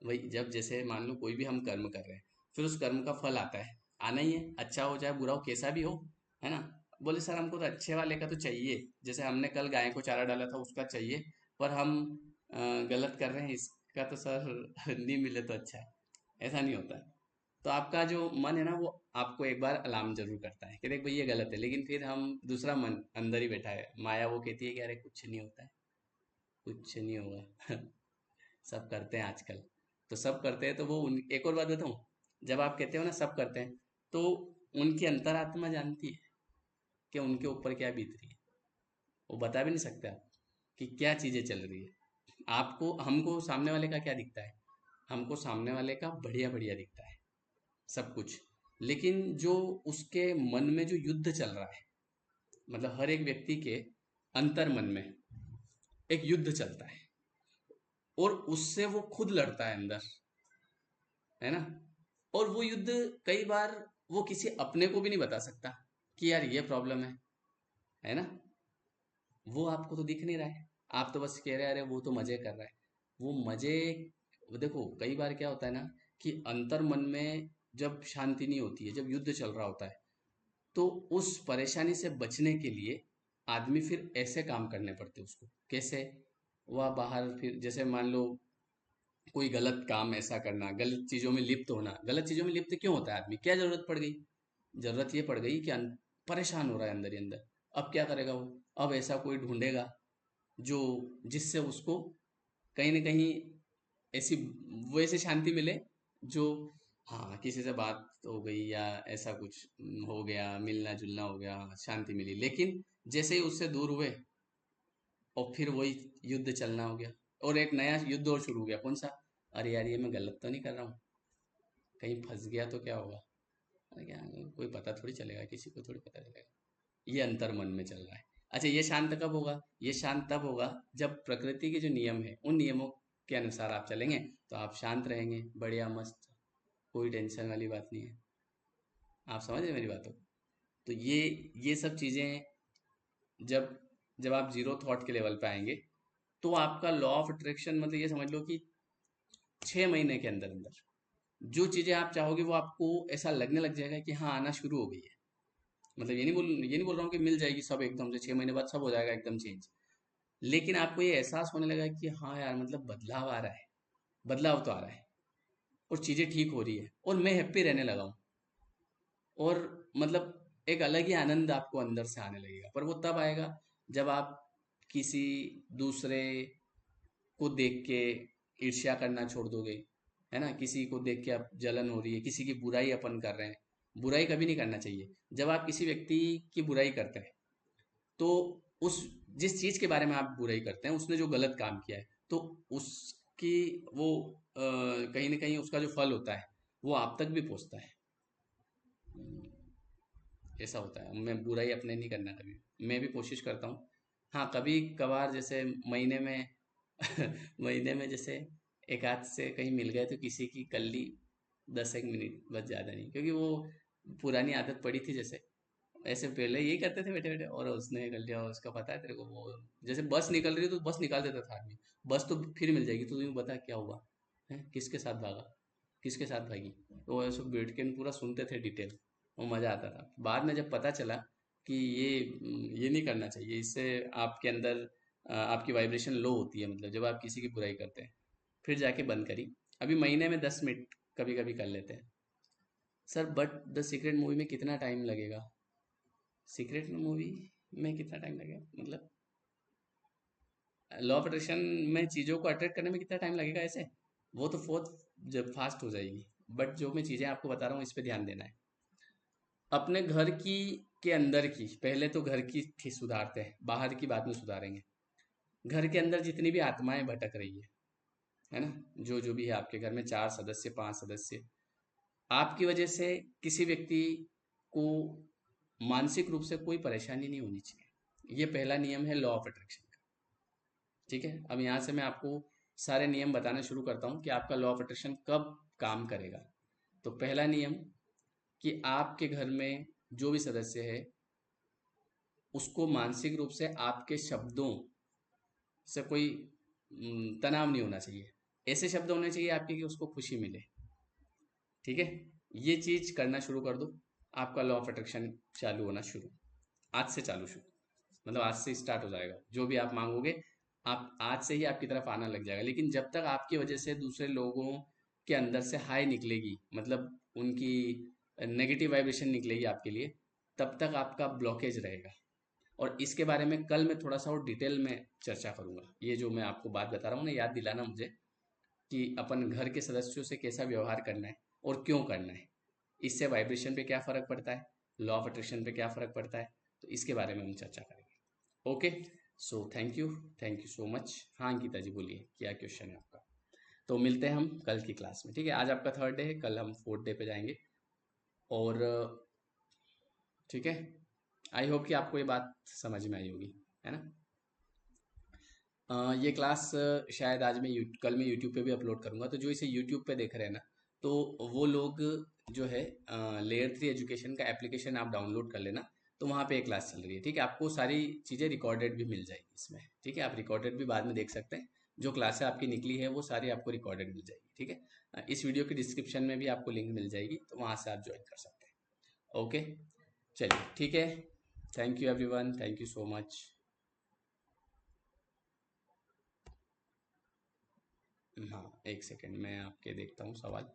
वही, जब जैसे मान लो कोई भी हम कर्म कर रहे हैं, फिर उस कर्म का फल आता है, आना ही है, अच्छा हो चाहे बुरा हो, कैसा भी हो, है ना। बोले सर हमको तो अच्छे वाले का तो चाहिए, जैसे हमने कल गाय को चारा डाला था उसका चाहिए, पर हम गलत कर रहे हैं इसका तो सर नहीं मिले तो अच्छा है। ऐसा नहीं होता। तो आपका जो मन है ना, वो आपको एक बार अलार्म जरूर करता है कि देख भाई ये गलत है, लेकिन फिर हम दूसरा मन अंदर ही बैठा है, माया वो कहती है कि अरे कुछ नहीं होता है, कुछ नहीं होगा। सब करते हैं आजकल। तो सब करते हैं, तो वो एक और बात बताऊं, जब आप कहते हो ना सब करते हैं, तो उनकी अंतरात्मा जानती है कि उनके ऊपर क्या बीत रही है। वो बता भी नहीं सकते आप कि क्या चीजें चल रही है। आपको, हमको सामने वाले का क्या दिखता है, हमको सामने वाले का बढ़िया बढ़िया दिखता है सब कुछ, लेकिन जो उसके मन में जो युद्ध चल रहा है, मतलब हर एक व्यक्ति के अंतर मन में एक युद्ध चलता है, और उससे वो खुद लड़ता है अंदर, है ना। और वो युद्ध कई बार वो किसी अपने को भी नहीं बता सकता कि यार ये प्रॉब्लम है ना। वो आपको तो दिख नहीं रहा है, आप तो बस कह रहे हैं अरे वो तो मजे कर रहा है। वो मजे, देखो कई बार क्या होता है ना, कि अंतर मन में जब शांति नहीं होती है, जब युद्ध चल रहा होता है, तो उस परेशानी से बचने के लिए आदमी फिर ऐसे काम करने पड़ते हैं उसको। कैसे? वह बाहर, फिर जैसे मान लो कोई गलत काम ऐसा करना, गलत चीजों में लिप्त होना। गलत चीजों में लिप्त क्यों होता है आदमी, क्या जरूरत पड़ गई? जरूरत ये पड़ गई कि परेशान हो रहा है अंदर ही अंदर। अब क्या करेगा वो? अब ऐसा कोई ढूंढेगा जो, जिससे उसको कहीं ना कहीं ऐसी वैसे शांति मिले, जो, हाँ किसी से बात हो गई या ऐसा कुछ हो गया, मिलना जुलना हो गया, हाँ, शांति मिली। लेकिन जैसे ही उससे दूर हुए, और फिर वही युद्ध चलना हो गया, और एक नया युद्ध और शुरू हो गया। कौन सा? अरे यार ये मैं गलत तो नहीं कर रहा हूँ, कहीं फंस गया तो क्या होगा। अरे क्या, कोई पता थोड़ी चलेगा, किसी को थोड़ी पता चलेगा। ये अंतर मन में चल रहा है। अच्छा, ये शांत कब होगा? ये शांत तब होगा जब प्रकृति के जो नियम है, उन नियमों के अनुसार आप चलेंगे, तो आप शांत रहेंगे, बढ़िया मस्त, कोई टेंशन वाली बात नहीं है। आप समझ रहे हैं मेरी बात को? तो ये सब चीजें, जब जब आप जीरो थॉट के लेवल पे आएंगे, तो आपका लॉ ऑफ अट्रैक्शन, मतलब ये समझ लो कि 6 महीने के अंदर अंदर जो चीजें आप चाहोगे वो आपको ऐसा लगने लग जाएगा कि हाँ आना शुरू हो गई है। मतलब ये नहीं बोल रहा हूँ कि मिल जाएगी सब एकदम से, 6 महीने बाद सब हो जाएगा एकदम चेंज। लेकिन आपको ये एहसास होने लगा कि हाँ यार, मतलब बदलाव आ रहा है, बदलाव तो आ रहा है, और चीजें ठीक हो रही है, और मैं हैप्पी रहने लगा हूँ। और मतलब एक अलग ही आनंद आपको अंदर से आने लगेगा। पर वो तब आएगा जब आप किसी दूसरे को देख के ईर्ष्या करना छोड़ दोगे, है ना। किसी को देख के आप जलन हो रही है, किसी की बुराई अपन कर रहे हैं। बुराई कभी नहीं करना चाहिए। जब आप किसी व्यक्ति की बुराई करते हैं, तो उस, जिस चीज के बारे में आप बुराई करते हैं, उसने जो गलत काम किया है, तो उसकी वो कहीं ना कहीं उसका जो फल होता है वो आप तक भी पहुंचता है। ऐसा होता है। मैं बुराई अपने नहीं करना कभी, मैं भी कोशिश करता हूँ। हाँ, कभी कभार जैसे महीने में महीने में जैसे एक आध से कहीं मिल गए तो किसी की कर ली 10 एक मिनट, बस ज़्यादा नहीं, क्योंकि वो पुरानी आदत पड़ी थी। जैसे ऐसे पहले यही करते थे बैठे बैठे, और उसने कर लिया, और उसका पता है तेरे को, वो जैसे बस निकल रही है तो बस निकाल देता था आदमी। बस तो फिर मिल जाएगी, तो तुम्हें बता क्या हुआ है, किसके साथ भागा, किसके साथ भागी। तो ऐसे बैठ के पूरा सुनते थे डिटेल, वो मज़ा आता था। बाद में जब पता चला कि ये नहीं करना चाहिए, इससे आपके अंदर आपकी वाइब्रेशन लो होती है, मतलब जब आप किसी की बुराई करते हैं, फिर जाके बंद करी। अभी महीने में 10 मिनट कभी कभी कर लेते हैं sir. But the secret movie में कितना टाइम लगेगा? सीक्रेट मूवी में कितना टाइम लगेगा मतलब? लॉ ऑफ अट्रैक्शन में चीज़ों को अट्रैक्ट करने में कितना टाइम लगेगा ऐसे? वो तो बहुत जब फास्ट हो जाएगी। बट जो मैं चीज़ें आपको बता रहा हूँ, इस पे ध्यान देना है। अपने घर की के अंदर की, पहले तो घर की थी सुधारते हैं, बाहर की बाद में सुधारेंगे। घर के अंदर जितनी भी आत्माएं भटक रही है ना, जो जो भी है आपके घर में, 4 सदस्य 5 सदस्य, आपकी वजह से किसी व्यक्ति को मानसिक रूप से कोई परेशानी नहीं होनी चाहिए। ये पहला नियम है लॉ ऑफ अट्रैक्शन का। ठीक है, अब यहाँ से मैं आपको सारे नियम बताना शुरू करता हूँ कि आपका लॉ ऑफ अट्रैक्शन कब काम करेगा। तो पहला नियम, कि आपके घर में जो भी सदस्य है उसको मानसिक रूप से आपके शब्दों से कोई तनाव नहीं होना चाहिए। ऐसे शब्द होने चाहिए आपके कि उसको खुशी मिले। ठीक है, ये चीज करना शुरू कर दो, आपका लॉ ऑफ अट्रैक्शन चालू होना शुरू, आज से चालू शुरू, मतलब आज से स्टार्ट हो जाएगा। जो भी आप मांगोगे, आप आज से ही आपकी तरफ आना लग जाएगा। लेकिन जब तक आपकी वजह से दूसरे लोगों के अंदर से हाई निकलेगी, मतलब उनकी नेगेटिव वाइब्रेशन निकलेगी आपके लिए, तब तक आपका ब्लॉकेज रहेगा। और इसके बारे में कल मैं थोड़ा सा और डिटेल में चर्चा करूंगा। ये जो मैं आपको बात बता रहा हूँ ना, याद दिलाना मुझे कि अपन घर के सदस्यों से कैसा व्यवहार करना है और क्यों करना है, इससे वाइब्रेशन पे क्या फ़र्क पड़ता है, लॉ ऑफ अट्रैक्शन पे क्या फ़र्क पड़ता है, तो इसके बारे में हम चर्चा करेंगे। Okay, so thank you so much. हाँ अंकिता जी बोलिए, क्या क्वेश्चन है आपका? तो मिलते हैं हम कल की क्लास में। ठीक है, आज आपका 3rd डे है, कल हम 4th डे पे जाएंगे। और ठीक है, आई होप कि आपको ये बात समझ में आई होगी, है ना। ये क्लास शायद आज मैं कल मैं यूट्यूब पे भी अपलोड करूँगा। तो जो इसे यूट्यूब पे देख रहे हैं ना, तो वो लोग जो है, लेयर 3 एजुकेशन का एप्लीकेशन आप डाउनलोड कर लेना। तो वहाँ पे एक क्लास चल रही है। ठीक है, आपको सारी चीज़ें रिकॉर्डेड भी मिल जाएगी इसमें। ठीक है, आप रिकॉर्डेड भी बाद में देख सकते हैं। जो क्लासें आपकी निकली है वो सारी आपको रिकॉर्डेड मिल जाएगी। ठीक है, इस वीडियो की डिस्क्रिप्शन में भी आपको लिंक मिल जाएगी, तो वहाँ से आप ज्वाइन कर सकते हैं। ओके, चलिए ठीक है। Thank you everyone, thank you so much. हाँ, एक सेकेंड मैं आपके देखता हूँ सवाल।